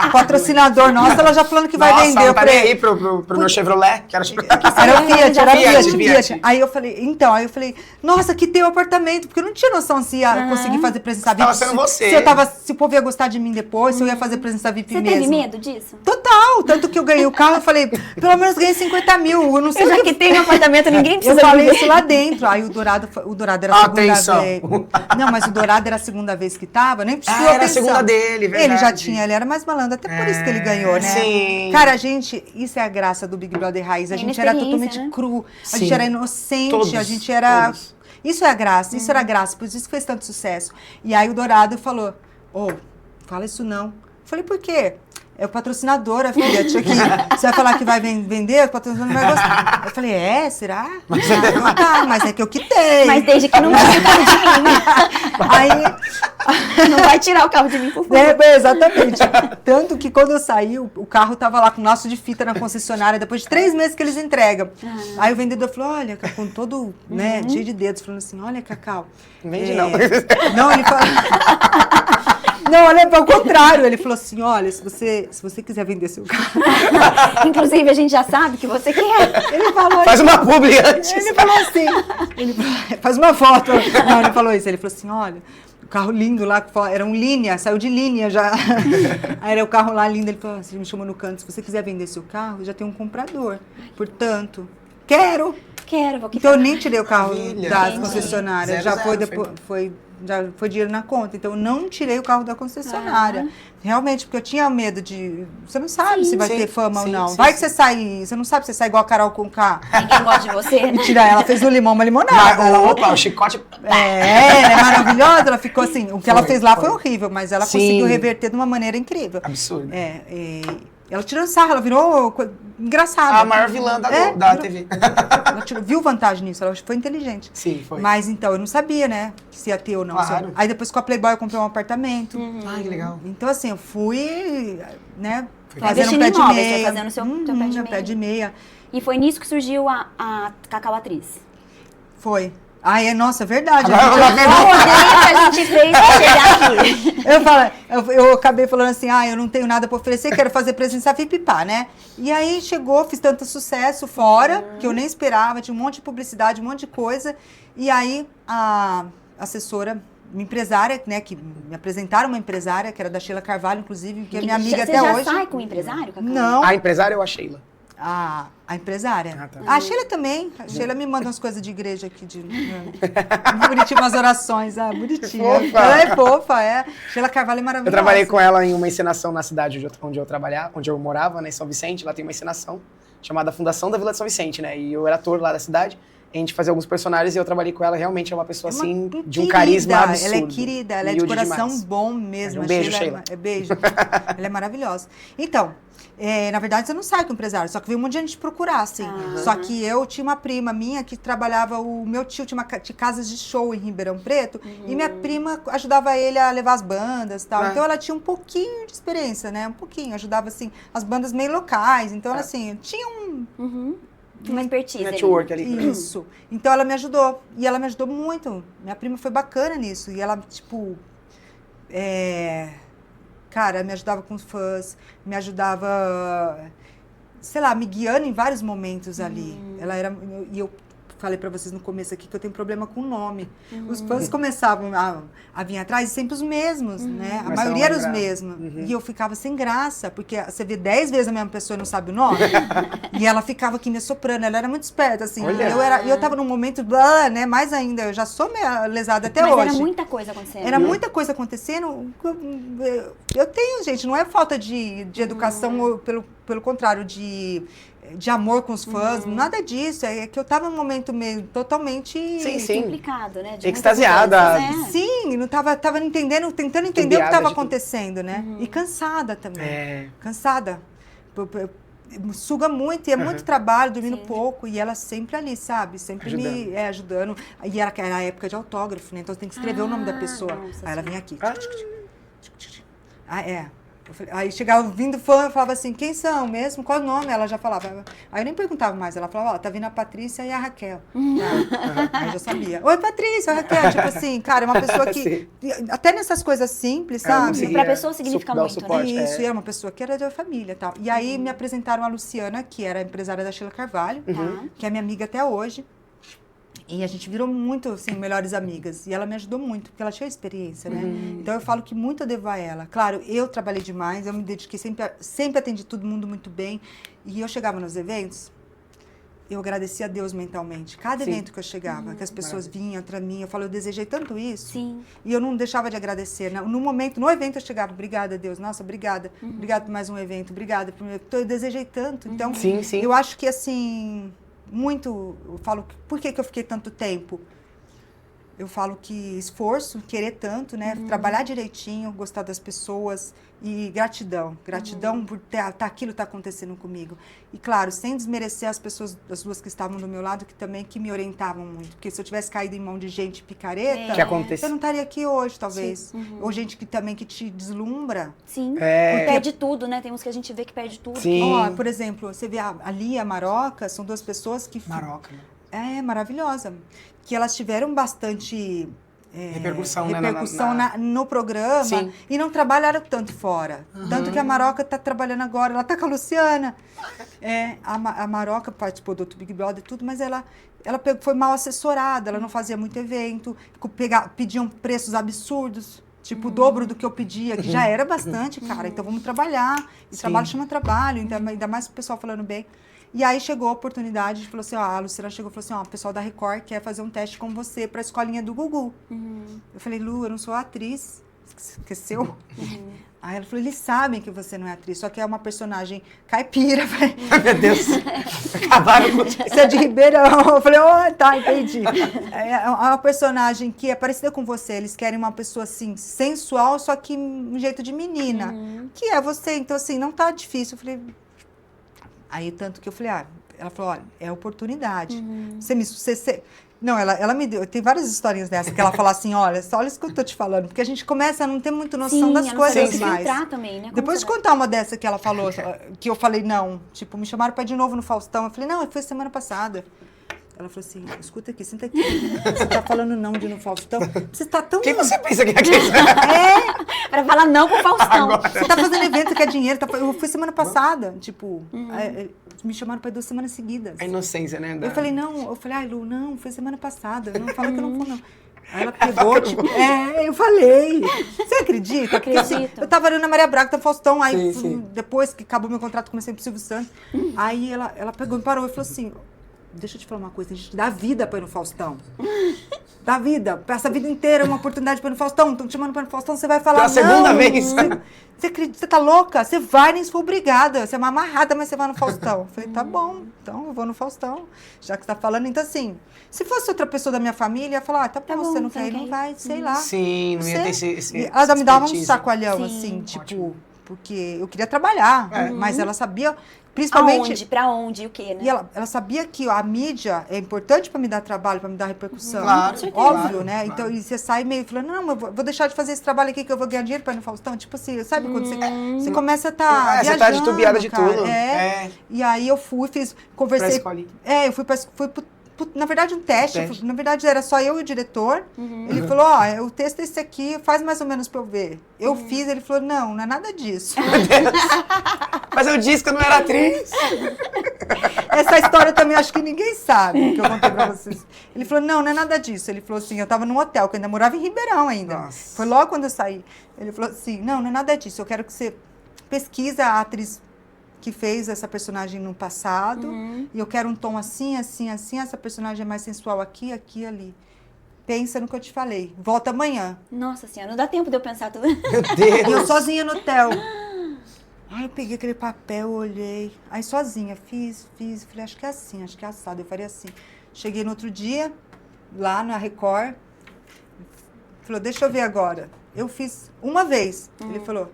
o patrocinador nosso, ela já falando que vai Nossa, vender. Eu tá nem falei, aí pro meu Chevrolet, que era era o Fiat, era Fiat. Fiat. Aí eu falei, nossa, quitei o apartamento, porque eu não tinha noção se ia conseguir fazer presença VIP. Tava sendo você. Se o povo ia gostar de mim depois, se eu ia fazer presença VIP Você mesmo. teve medo disso? Total, tanto que eu ganhei o carro, eu falei, pelo menos ganhei 50 mil, eu não sei Eu o já que... que tenho um apartamento, ninguém Eu precisa falei viver. isso lá dentro, aí o Dourado era a segunda Atenção. vez. Não, mas o Dourado era a segunda vez que tava, nem prestou Era a atenção. segunda dele, verdade. Ele já tinha, ele era mais malandro, até por isso que ele ganhou, né? Sim. Cara, isso é a graça do Big Brother Raiz, a gente era Inexperiência, totalmente né? cru, a Sim. gente era inocente, Todos, a gente era... todos. Isso é a graça, isso era a graça, por isso que fez tanto sucesso. E aí o Dourado falou, fala isso não. Eu falei, por quê? É o patrocinador, a Fiat aqui. Você vai falar que vai vender, o patrocinador não vai gostar. Eu falei, será? Não tá, mas é que eu quitei. Mas desde que não fica de mim. Aí Não vai tirar o carro de mim, por favor. Exatamente. Tanto que quando eu saí, o carro tava lá com laço de fita na concessionária, depois de 3 meses que eles entregam. Aí o vendedor falou, olha, com todo, né, cheio de dedos, falando assim, olha, Cacau. Não vende não. Não, ele falou... Não, olha, ao contrário. Ele falou assim, olha, se você quiser vender seu carro... Inclusive, a gente já sabe que você quer. Ele falou Faz uma publi antes. Ele falou assim, faz uma foto. Não, ele falou isso. Ele falou assim, olha, o carro lindo lá, era um Linha, saiu de linha já. Aí era o carro lá lindo. Ele falou assim, me chamou no canto, se você quiser vender seu carro, já tem um comprador. Portanto, quero, vou quitar. Então eu nem tirei o carro Maravilha. das concessionárias, já Zero, foi zero, depois, já foi dinheiro na conta. Então eu não tirei o carro da concessionária. Realmente, porque eu tinha medo de... Você não sabe se vai ter fama ou não. Vai que você sai... Você não sabe se você sai igual a Carol Conká. Ninguém gosta de você. Mentira, ela fez do limão uma limonada. Opa, o chicote... Ela é maravilhosa. Ela ficou assim... O que ela fez lá foi horrível, mas ela conseguiu reverter de uma maneira incrível. Absurdo. Ela tirou sarro, ela virou engraçada. A maior vilã da TV. Ela viu vantagem nisso, ela foi inteligente. Sim, foi. Mas então, eu não sabia, né, se ia ter ou não. Claro. Aí depois com a Playboy eu comprei um apartamento. Ai, que legal. Então, assim, eu fui, né, Fazendo fazendo um pé de imóveis, meia. foi fazendo seu pé de meia. E foi nisso que surgiu a Cacau Atriz. Foi. Nossa, é verdade. Qual roteiro que a gente fez pra chegar aqui? Eu acabei falando assim, eu não tenho nada para oferecer, quero fazer presença VIP pá, né? E aí chegou, fiz tanto sucesso fora, que eu nem esperava, tinha um monte de publicidade, um monte de coisa. E aí a assessora, minha empresária, né, que me apresentaram uma empresária, que era da Sheila Carvalho, inclusive, que é minha amiga até hoje. Você já sai com o empresário, Cacau? Não. A empresária ou a Sheila? A empresária? Ah, tá. A Sheila também. A Sheila me manda umas coisas de igreja aqui. Bonitinho, umas orações. Bonitinha. Fofa. Ela é fofa, é. Sheila Carvalho é maravilhosa. Eu trabalhei com ela em uma encenação na cidade onde eu trabalhava, onde eu morava, né, em São Vicente. Lá tem uma encenação chamada Fundação da Vila de São Vicente, né? E eu era ator lá da cidade. A gente fazia alguns personagens e eu trabalhei com ela. Realmente é uma pessoa, assim, de um carisma absurdo. Ela é querida, ela é de Humilde coração demais. bom mesmo. Um beijo, Sheila. Beijo. Ela é maravilhosa. Então, na verdade, você não sai com empresário, só que veio um monte de gente procurar, assim. Só que eu tinha uma prima minha que trabalhava, o meu tio tinha casas de show em Ribeirão Preto, e minha prima ajudava ele a levar as bandas e tal. Então, ela tinha um pouquinho de experiência, né? Um pouquinho, ajudava, assim, as bandas meio locais. Então, ela, assim, tinha uma expertise. Network ali. Isso. Então ela me ajudou. E ela me ajudou muito. Minha prima foi bacana nisso. E ela, tipo. Cara, me ajudava com os fãs, me ajudava, sei lá, me guiando em vários momentos ali. Ela era. E eu falei pra vocês no começo aqui que eu tenho problema com o nome. Os fãs começavam a vir atrás, e sempre os mesmos, né? A Mas maioria era os lembrar. mesmos. E eu ficava sem graça, porque você vê 10 vezes a mesma pessoa e não sabe o nome. E ela ficava aqui me soprando, ela era muito esperta, assim. Olha. Eu tava num momento, né? Mais ainda, eu já sou meio lesada até Mas hoje. era muita coisa acontecendo. Era muita coisa acontecendo. Eu tenho, gente, não é falta de educação, ou pelo contrário, de amor com os fãs, nada disso. É que eu tava num momento meio totalmente... Sim. complicado, né? Extasiada. Sim, não tava entendendo, tentando entender o que estava acontecendo, né? E cansada também. Cansada. Suga muito, e é muito trabalho, dormindo pouco, e ela sempre ali, sabe? Sempre me ajudando. E era a época de autógrafo, né? Então você tem que escrever o nome da pessoa. Aí ela vinha aqui. Aí chegava vindo fã, eu falava assim, quem são mesmo? Qual o nome? Ela já falava. Aí eu nem perguntava mais, ela falava, tá vindo a Patrícia e a Raquel. Aí eu já sabia. Oi, Patrícia, Raquel. Tipo assim, cara, é uma pessoa que... Até nessas coisas simples, sabe? Pra pessoa significa muito, suporte, né? Isso, e era uma pessoa que era da família e tal. E aí me apresentaram a Luciana, que era a empresária da Sheila Carvalho, que é minha amiga até hoje. E a gente virou muito, assim, melhores amigas. E ela me ajudou muito, porque ela tinha experiência, né? Então, eu falo que muito eu devo a ela. Claro, eu trabalhei demais, eu me dediquei, sempre atendi todo mundo muito bem. E eu chegava nos eventos, eu agradecia a Deus mentalmente. Cada evento que eu chegava, que as pessoas vinham para mim, eu falo, eu desejei tanto isso. Sim. E eu não deixava de agradecer. No evento eu chegava, obrigada, Deus. Nossa, obrigada. Obrigada por mais um evento, obrigada. Eu desejei tanto. Então, eu acho que, assim... eu falo, por que eu fiquei tanto tempo? Eu falo que esforço, querer tanto, né? Trabalhar direitinho, gostar das pessoas e gratidão. Gratidão por aquilo tá acontecendo comigo. E claro, sem desmerecer as pessoas, as duas que estavam do meu lado, que me orientavam muito. Porque se eu tivesse caído em mão de gente picareta, Que aconteceu. eu não estaria aqui hoje, talvez. Ou gente que também que te deslumbra. Sim, É. perde tudo, né? Tem uns que a gente vê que perde tudo. Sim. Ó, por exemplo, você vê a Lia e a Maroca, são duas pessoas que... Maroca, né? É, maravilhosa. Que elas tiveram bastante... Repercussão, né, repercussão no programa. Sim. E não trabalharam tanto fora. Tanto que a Maroca está trabalhando agora, ela está com a Luciana. A Maroca participou do outro Big Brother e tudo, mas ela foi mal assessorada, ela não fazia muito evento, pediam preços absurdos. Tipo, o dobro do que eu pedia, que já era bastante, cara. Então vamos trabalhar. E Sim. trabalho chama trabalho, ainda mais o pessoal falando bem. E aí chegou a oportunidade, falou assim, ó, a Luciana chegou e falou assim, ó, o pessoal da Record quer fazer um teste com você pra escolinha do Gugu. Eu falei, Lu, eu não sou atriz. Esqueceu? Aí ela falou, eles sabem que você não é atriz, só que é uma personagem caipira. Meu Deus. Acabaram com... Você é de Ribeirão. Eu falei, tá, entendi. É uma personagem que é parecida com você. Eles querem uma pessoa, assim, sensual, só que um jeito de menina. Que é você. Então, assim, não tá difícil. Eu falei... Aí, tanto que eu falei, ela falou, olha, é oportunidade. Não, ela me deu, tem várias historinhas dessas, que ela fala assim, olha isso que eu tô te falando, porque a gente começa a não ter muito noção das coisas mais. Filtrar também, né? Como Depois de você contar uma dessa que ela falou, que eu falei, não, tipo, me chamaram pra ir de novo no Faustão. Eu falei, não, foi semana passada. Ela falou assim, escuta aqui, senta aqui. Você tá falando não de ir no Faustão? Você tá tão... Quem você pensa que é? Pra falar não pro Faustão. Você tá fazendo evento, você quer dinheiro. Eu fui semana passada, tipo, me chamaram pra ir 2 semanas seguidas. A inocência, né? Eu falei, não, ai, Lu, não, foi semana passada. Não fala que eu não vou, não. Aí ela pegou, tipo, eu falei. Você acredita? Porque, assim, eu tava ali na Maria Braga, no Faustão, aí Sim. depois que acabou meu contrato, comecei pro Silvio Santos. Aí ela pegou e parou e falou assim, deixa eu te falar uma coisa, a gente dá vida pra ir no Faustão. Dá vida, passa a vida inteira uma oportunidade pra ir no Faustão. Estão te chamando pra ir no Faustão, você vai falar, Pela segunda vez. Você acredita, você tá louca? Você vai, nem se for obrigada. Você é uma amarrada, mas você vai no Faustão. Eu falei, tá bom, então eu vou no Faustão. Já que você tá falando, então assim, se fosse outra pessoa da minha família, ia falar, tá bom, você não quer ir, não vai, sei lá. Sim, não ia ter esse Ela me dava um expertise. sacoalhão, assim, tipo, porque eu queria trabalhar, mas ela sabia, principalmente... Aonde? Pra onde? E o quê, né? E ela sabia que a mídia é importante para me dar trabalho, para me dar repercussão. Claro, óbvio, claro, né? claro. Então, e você sai meio falando, não, eu vou deixar de fazer esse trabalho aqui que eu vou ganhar dinheiro para ir no Faustão. Tipo assim, sabe quando você começa a estar Você tá titubeada de cara. tudo. E aí eu conversei... Pra escolinha. Eu fui na verdade, um teste. Na verdade, era só eu e o diretor. Ele falou, o texto é esse aqui, faz mais ou menos pra eu ver. Eu fiz, ele falou, não é nada disso. Mas eu disse que eu não era atriz. Essa história também acho que ninguém sabe, que eu contei pra vocês. Ele falou, não é nada disso. Ele falou assim, eu tava num hotel, que eu ainda morava em Ribeirão ainda. Nossa. Foi logo quando eu saí. Ele falou assim, não é nada disso. Eu quero que você pesquisa a atriz que fez essa personagem no passado. E eu quero um tom assim, assim, assim. Essa personagem é mais sensual aqui, aqui, ali. Pensa no que eu te falei. Volta amanhã. Nossa senhora, não dá tempo de eu pensar tudo. Meu Deus. E eu sozinha no hotel. Aí eu peguei aquele papel, olhei. Aí sozinha, fiz. Falei, acho que é assim, acho que é assado. Eu faria assim. Cheguei no outro dia, lá na Record. Falou, deixa eu ver agora. Eu fiz uma vez. Ele falou,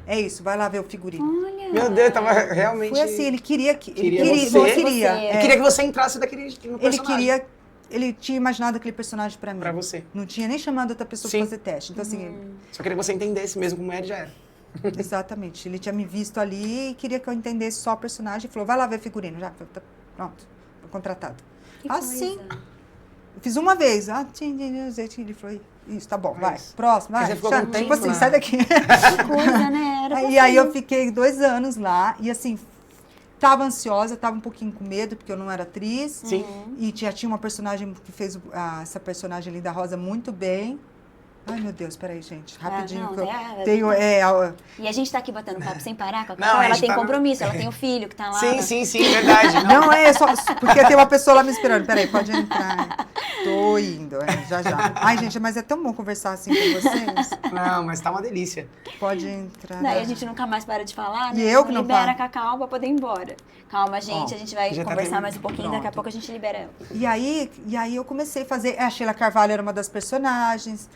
é isso, vai lá ver o figurino. Olha. Meu Deus, tava realmente... Foi assim, ele queria que... Queria ele você. queria. Ele queria que você entrasse daquele no Ele personagem. queria... Ele tinha imaginado aquele personagem pra mim. Pra você. Não tinha nem chamado outra pessoa Sim. pra fazer teste. Então, assim, Só queria que você entendesse mesmo como era e já era. exatamente. Ele tinha me visto ali e queria que eu entendesse só o personagem. E falou, vai lá ver figurino. Já, pronto, tô contratado. Que Assim, coisa. eu fiz uma vez. Ele falou, isso, tá bom, vai. Isso. Próximo, vai. Você ficou Já, com tempo, tipo assim, né? sai daqui. Que coisa, né? Era E você. aí eu fiquei 2 anos lá. E assim, tava ansiosa, tava um pouquinho com medo, porque eu não era atriz. Sim. E já tinha uma personagem que fez essa personagem Linda Rosa muito bem. Ai, meu Deus, peraí, gente. Rapidinho. não, que eu é, tenho. E a gente tá aqui batendo papo sem parar com a Não, Cacau, a ela gente tem tá no- compromisso, ela tem o filho que tá lá. Sim, verdade. Não é só. Porque tem uma pessoa lá me esperando. Peraí, pode entrar. Tô indo, já. Ai, gente, mas é tão bom conversar assim com vocês. Não, mas tá uma delícia. Pode entrar. Não, e a gente nunca mais para de falar, né? E eu que Então não libera paro. a Cacau pra poder ir embora. Calma, gente, a gente vai já tá conversar terminando. mais um pouquinho, daqui a Pronto. pouco a gente libera ela. E aí eu comecei a fazer. A Sheila Carvalho era uma das personagens.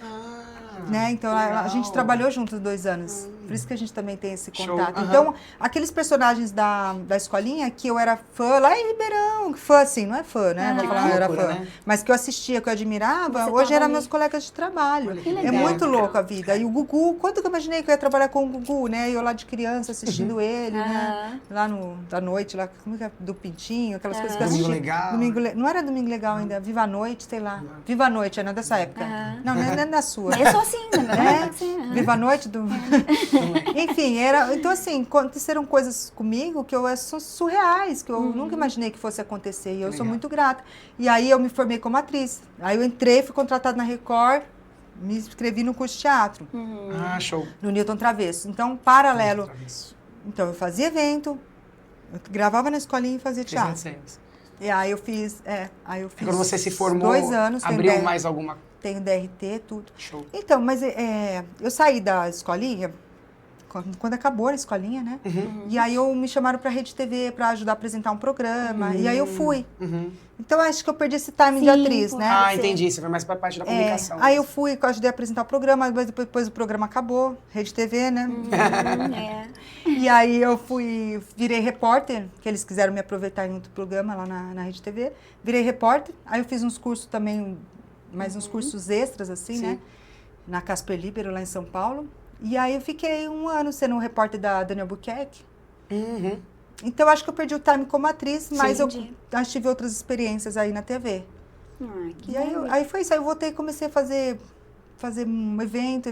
Né? Então a gente trabalhou juntos 2 anos. Por isso que a gente também tem esse Show. contato. Aham. Então, aqueles personagens da escolinha que eu era fã lá em Ribeirão, fã assim, não é fã, né? Vou Que falar, eu era loucura, fã. né? Mas que eu assistia, que eu admirava, Você hoje tava eram ali. meus colegas de trabalho. Olha que É legal. muito louco a vida. E o Gugu, quanto que eu imaginei que eu ia trabalhar com o Gugu, né? Eu lá de criança assistindo ele, né? Lá da noite, lá, como que é? Do Pintinho, aquelas coisas que eu Domingo assisti. Legal. Não era Domingo Legal ainda, Viva a Noite, sei lá. Viva a Noite, é não é dessa época. Não, não é da sua. Eu sou assim, na verdade. É, Assim, Viva a Noite do... Enfim, então assim, aconteceram coisas comigo que são surreais, que eu nunca imaginei que fosse acontecer. E eu sou Legal. muito grata. E aí eu me formei como atriz. Aí eu entrei, fui contratada na Record, me inscrevi no curso de teatro, Ah, show. no Newton Travesso. Então, paralelo. Então, eu fazia evento, eu gravava na escolinha e fazia teatro. E aí eu fiz... E quando você se formou, 2 anos, abriu mais alguma... tenho DRT, tudo. Show. Então, mas eu saí da escolinha, quando acabou a escolinha, né? E aí me chamaram pra Rede TV pra ajudar a apresentar um programa. E aí eu fui. Então, acho que eu perdi esse time de Sim, atriz, pô. né? Ah, entendi. Você foi mais pra parte da comunicação. Aí eu fui, eu ajudei a apresentar o programa, mas depois o programa acabou, Rede TV, né? E aí eu virei repórter, que eles quiseram me aproveitar em outro programa lá na Rede TV. Virei repórter, aí eu fiz uns cursos também, mais uns cursos extras, assim, Sim. né? Na Casper Libero, lá em São Paulo. E aí eu fiquei 1 ano sendo repórter da Dani Albuquerque. Então acho que eu perdi o time como atriz, mas eu entendi. tive outras experiências aí na TV. Ai, que E aí foi isso, aí eu voltei e comecei a fazer um evento.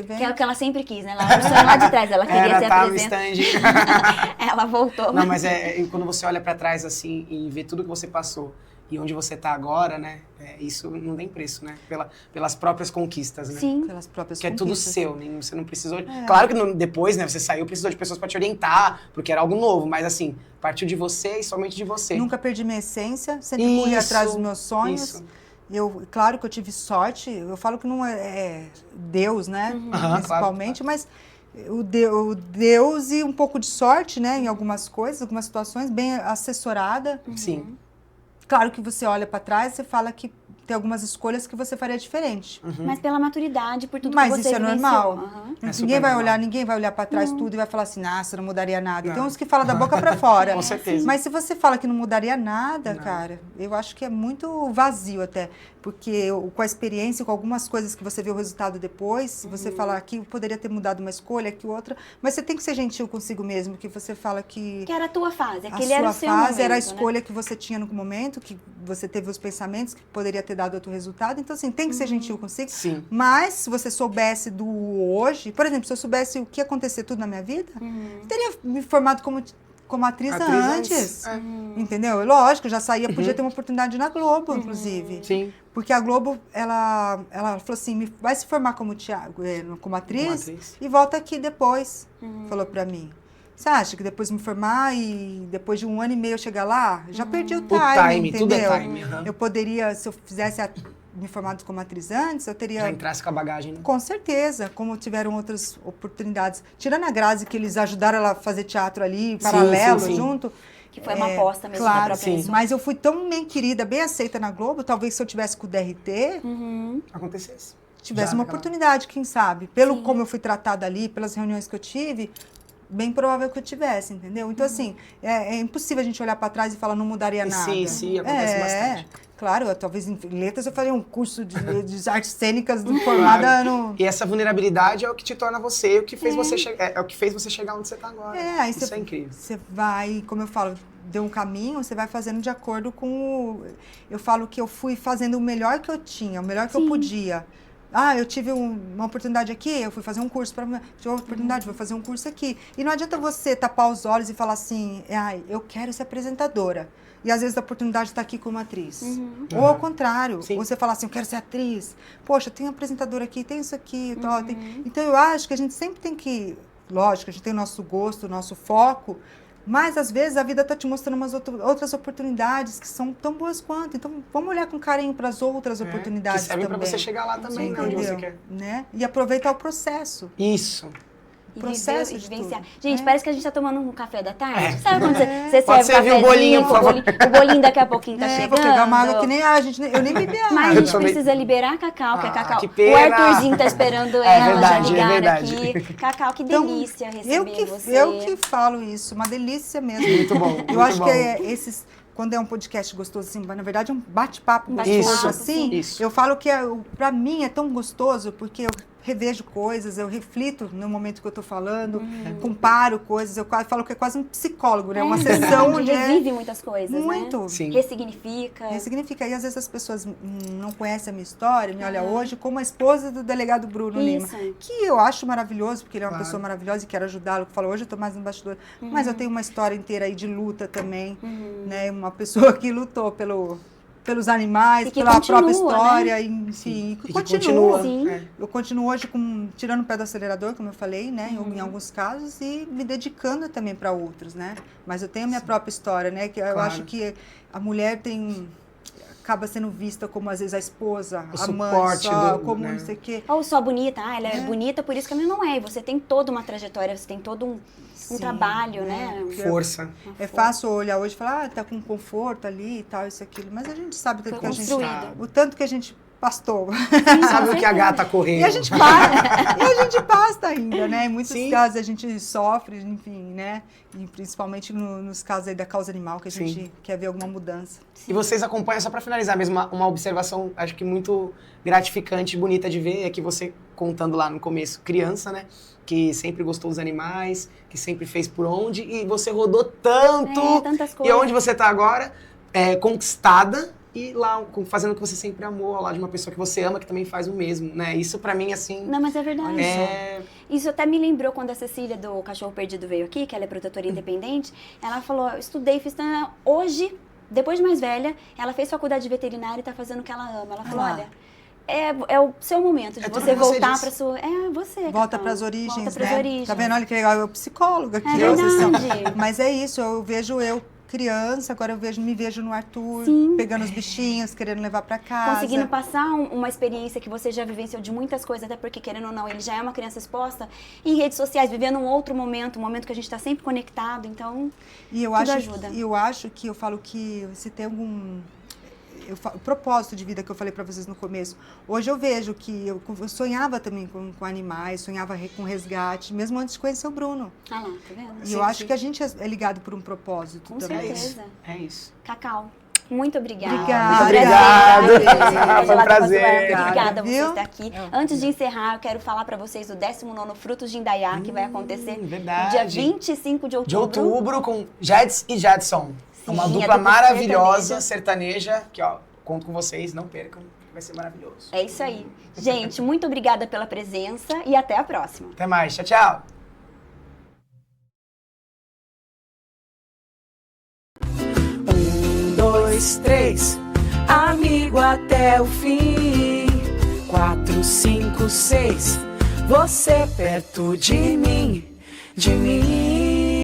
Que é o que ela sempre quis, né? Ela começou lá de trás, ela queria ser Tá no apresentadora. stand. Ela voltou. Não, mas quando você olha pra trás, assim, e vê tudo que você passou e onde você tá agora, né? Isso não tem preço, né? Pelas próprias conquistas, né? Sim. Pelas próprias Que é tudo conquistas. seu, você não precisou... Claro que depois, né, você saiu, precisou de pessoas pra te orientar, porque era algo novo, mas assim, partiu de você e somente de você. Nunca perdi minha essência, sempre corri atrás dos meus sonhos. Isso. Claro que eu tive sorte, eu falo que não é Deus, né? Principalmente, claro. mas o Deus e um pouco de sorte, né? Em algumas coisas, algumas situações, bem assessorada. Sim. Claro que você olha para trás e fala que tem algumas escolhas que você faria diferente. Mas pela maturidade, por tudo Mas que você isso é vivenciou. normal. Aham. É super Ninguém vai normal. olhar para trás tudo e vai falar assim, você não mudaria nada. Não. Tem uns que falam da boca para fora. Com certeza. Mas se você fala que não mudaria nada, cara, eu acho que é muito vazio até. Porque com a experiência, com algumas coisas que você vê o resultado depois, você fala que poderia ter mudado uma escolha, aqui outra, mas você tem que ser gentil consigo mesmo, que você fala que Que era a tua fase, a aquele era o sua seu fase momento, era a né? escolha que você tinha no momento, que você teve os pensamentos que poderia ter dado outro resultado. Então, assim, tem que ser gentil consigo. Sim. Mas, se você soubesse do hoje... Por exemplo, se eu soubesse o que ia acontecer tudo na minha vida, eu teria me formado como atriz antes. Entendeu? Lógico, eu já saía, podia ter uma oportunidade na Globo, inclusive. Sim. Porque a Globo, ela falou assim, vai se formar como atriz e volta aqui depois, falou pra mim. Você acha que depois de me formar e depois de 1 ano e meio eu chegar lá, já perdi o time, tudo entendeu? é time. Eu poderia, se eu fizesse me formado como atriz antes, eu teria... Já entrasse com a bagagem, né? Com certeza, como tiveram outras oportunidades. Tirando a Grazi, que eles ajudaram ela a fazer teatro ali, paralelo, sim. junto. Que foi uma aposta mesmo Claro, da própria pessoa. mas eu fui tão bem querida, bem aceita na Globo, talvez se eu tivesse com o DRT, Acontecesse. tivesse Já, uma naquela- oportunidade, quem sabe. Como eu fui tratada ali, pelas reuniões que eu tive, bem provável que eu tivesse, entendeu? Então, assim, é impossível a gente olhar para trás e falar não mudaria nada. Sim, acontece bastante. Claro, talvez em letras eu faria um curso de artes cênicas formada no... E essa vulnerabilidade é o que te torna você, o que fez você chegar, é o que fez você chegar onde você está agora. Aí Isso é incrível. Você vai, como eu falo, deu um caminho, você vai fazendo de acordo com o... Eu falo que eu fui fazendo o melhor que eu tinha, o melhor que eu podia. eu tive uma oportunidade aqui, eu fui fazer um curso tive uma oportunidade, vou fazer um curso aqui. E não adianta você tapar os olhos e falar assim, eu quero ser apresentadora. E às vezes a oportunidade está aqui como atriz. Ou ao contrário, você fala assim, eu quero ser atriz. Poxa, tem um apresentador aqui, tem isso aqui. Então eu acho que a gente sempre tem que, lógico, a gente tem o nosso gosto, o nosso foco, mas às vezes a vida está te mostrando umas outras oportunidades que são tão boas quanto. Então vamos olhar com carinho para as outras oportunidades que servem também. para você chegar lá também, onde você quer. Né? E aproveitar o processo. Isso. Processo de vivenciar. tudo. Gente, parece que a gente tá tomando um café da tarde. Sabe quando você Pode serve servir o bolinho, por favor. o bolinho daqui a pouquinho tá chegando. Vou pegar uma água que nem eu nem bebi água. Mas a gente precisa liberar a Cacau, que a Cacau... que pena. O Arthurzinho tá esperando ela, já ligaram verdade. aqui. Cacau, que delícia receber você. Eu que falo isso, uma delícia mesmo. Muito bom, Eu acho que esses... Quando é um podcast gostoso, assim, na verdade é um bate-papo gostoso, assim. Isso. Eu falo que pra mim é tão gostoso, porque eu revejo coisas, eu reflito no momento que eu tô falando, comparo coisas, eu falo que é quase um psicólogo, né? Uma sessão onde revive muitas coisas, muito. Né? Sim. Ressignifica. E às vezes as pessoas não conhecem a minha história, me olham hoje como a esposa do delegado Bruno Lima. Que eu acho maravilhoso, porque ele é uma pessoa maravilhosa e quero ajudá-lo. Que falou, hoje eu tô mais no bastidor. Mas eu tenho uma história inteira aí de luta também, né? Uma pessoa que lutou pelos animais, pela continua, própria história, né? Enfim, que continua. Sim. Eu continuo hoje tirando o pé do acelerador, como eu falei, né? Em alguns casos, e me dedicando também para outros, né? Mas eu tenho a minha própria história, né? Que eu acho que a mulher acaba sendo vista como, às vezes, a esposa, a mãe, como não sei o quê. Ou só bonita, ela é bonita, por isso que a minha não é. E você tem toda uma trajetória, você tem todo um trabalho, né? Força. É fácil olhar hoje e falar, tá com conforto ali e tal, isso, aquilo. Mas a gente sabe Foi que a gente, construído. o tanto que a gente pastou. Sabe o que a gata correu. E a gente passa ainda, né? Em muitos casos a gente sofre, enfim, né? E principalmente nos casos aí da causa animal, que a gente quer ver alguma mudança. E vocês acompanham, só para finalizar mesmo, uma observação, acho que muito gratificante, bonita de ver, é que você contando lá no começo, criança, né? Que sempre gostou dos animais, que sempre fez por onde, e você rodou tanto. Tantas coisas. E onde você tá agora, conquistada, e lá fazendo o que você sempre amou, ao lado de uma pessoa que você ama, que também faz o mesmo, né? Isso pra mim, assim... Não, mas é verdade. Isso até me lembrou quando a Cecília do Cachorro Perdido veio aqui, que ela é produtora independente, ela falou, eu estudei, fiz... Hoje, depois de mais velha, ela fez faculdade de veterinária e tá fazendo o que ela ama. Ela falou, olha... É o seu momento de você voltar para sua... Volta para as origens, volta pras origens. Tá vendo? Olha que legal, eu psicóloga aqui. É verdade. Mas é isso, eu vejo criança, agora me vejo no Arthur, pegando os bichinhos, querendo levar para casa. Conseguindo passar uma experiência que você já vivenciou de muitas coisas, até porque, querendo ou não, ele já é uma criança exposta em redes sociais, vivendo um outro momento, um momento que a gente está sempre conectado, então tudo ajuda. E eu acho que, eu falo que se tem algum... o propósito de vida que eu falei para vocês no começo. Hoje eu vejo que eu sonhava também com animais, sonhava com resgate, mesmo antes de conhecer o Bruno. Ah lá, tá vendo? E eu acho que a gente é ligado por um propósito com também. certeza. É isso. Cacau, muito obrigada. Obrigado. Foi um prazer. Obrigada por você estar aqui. Antes de encerrar, eu quero falar para vocês do 19º Frutos de Indaiá, que vai acontecer no dia 25 de outubro. Com Jeds e Jadson. Uma dupla maravilhosa, sertaneja, que ó, conto com vocês, não percam, vai ser maravilhoso. É isso aí. Gente, muito obrigada pela presença e até a próxima. Até mais, tchau, tchau. 1, 2, 3, amigo até o fim. 4, 5, 6, você perto de mim, de mim.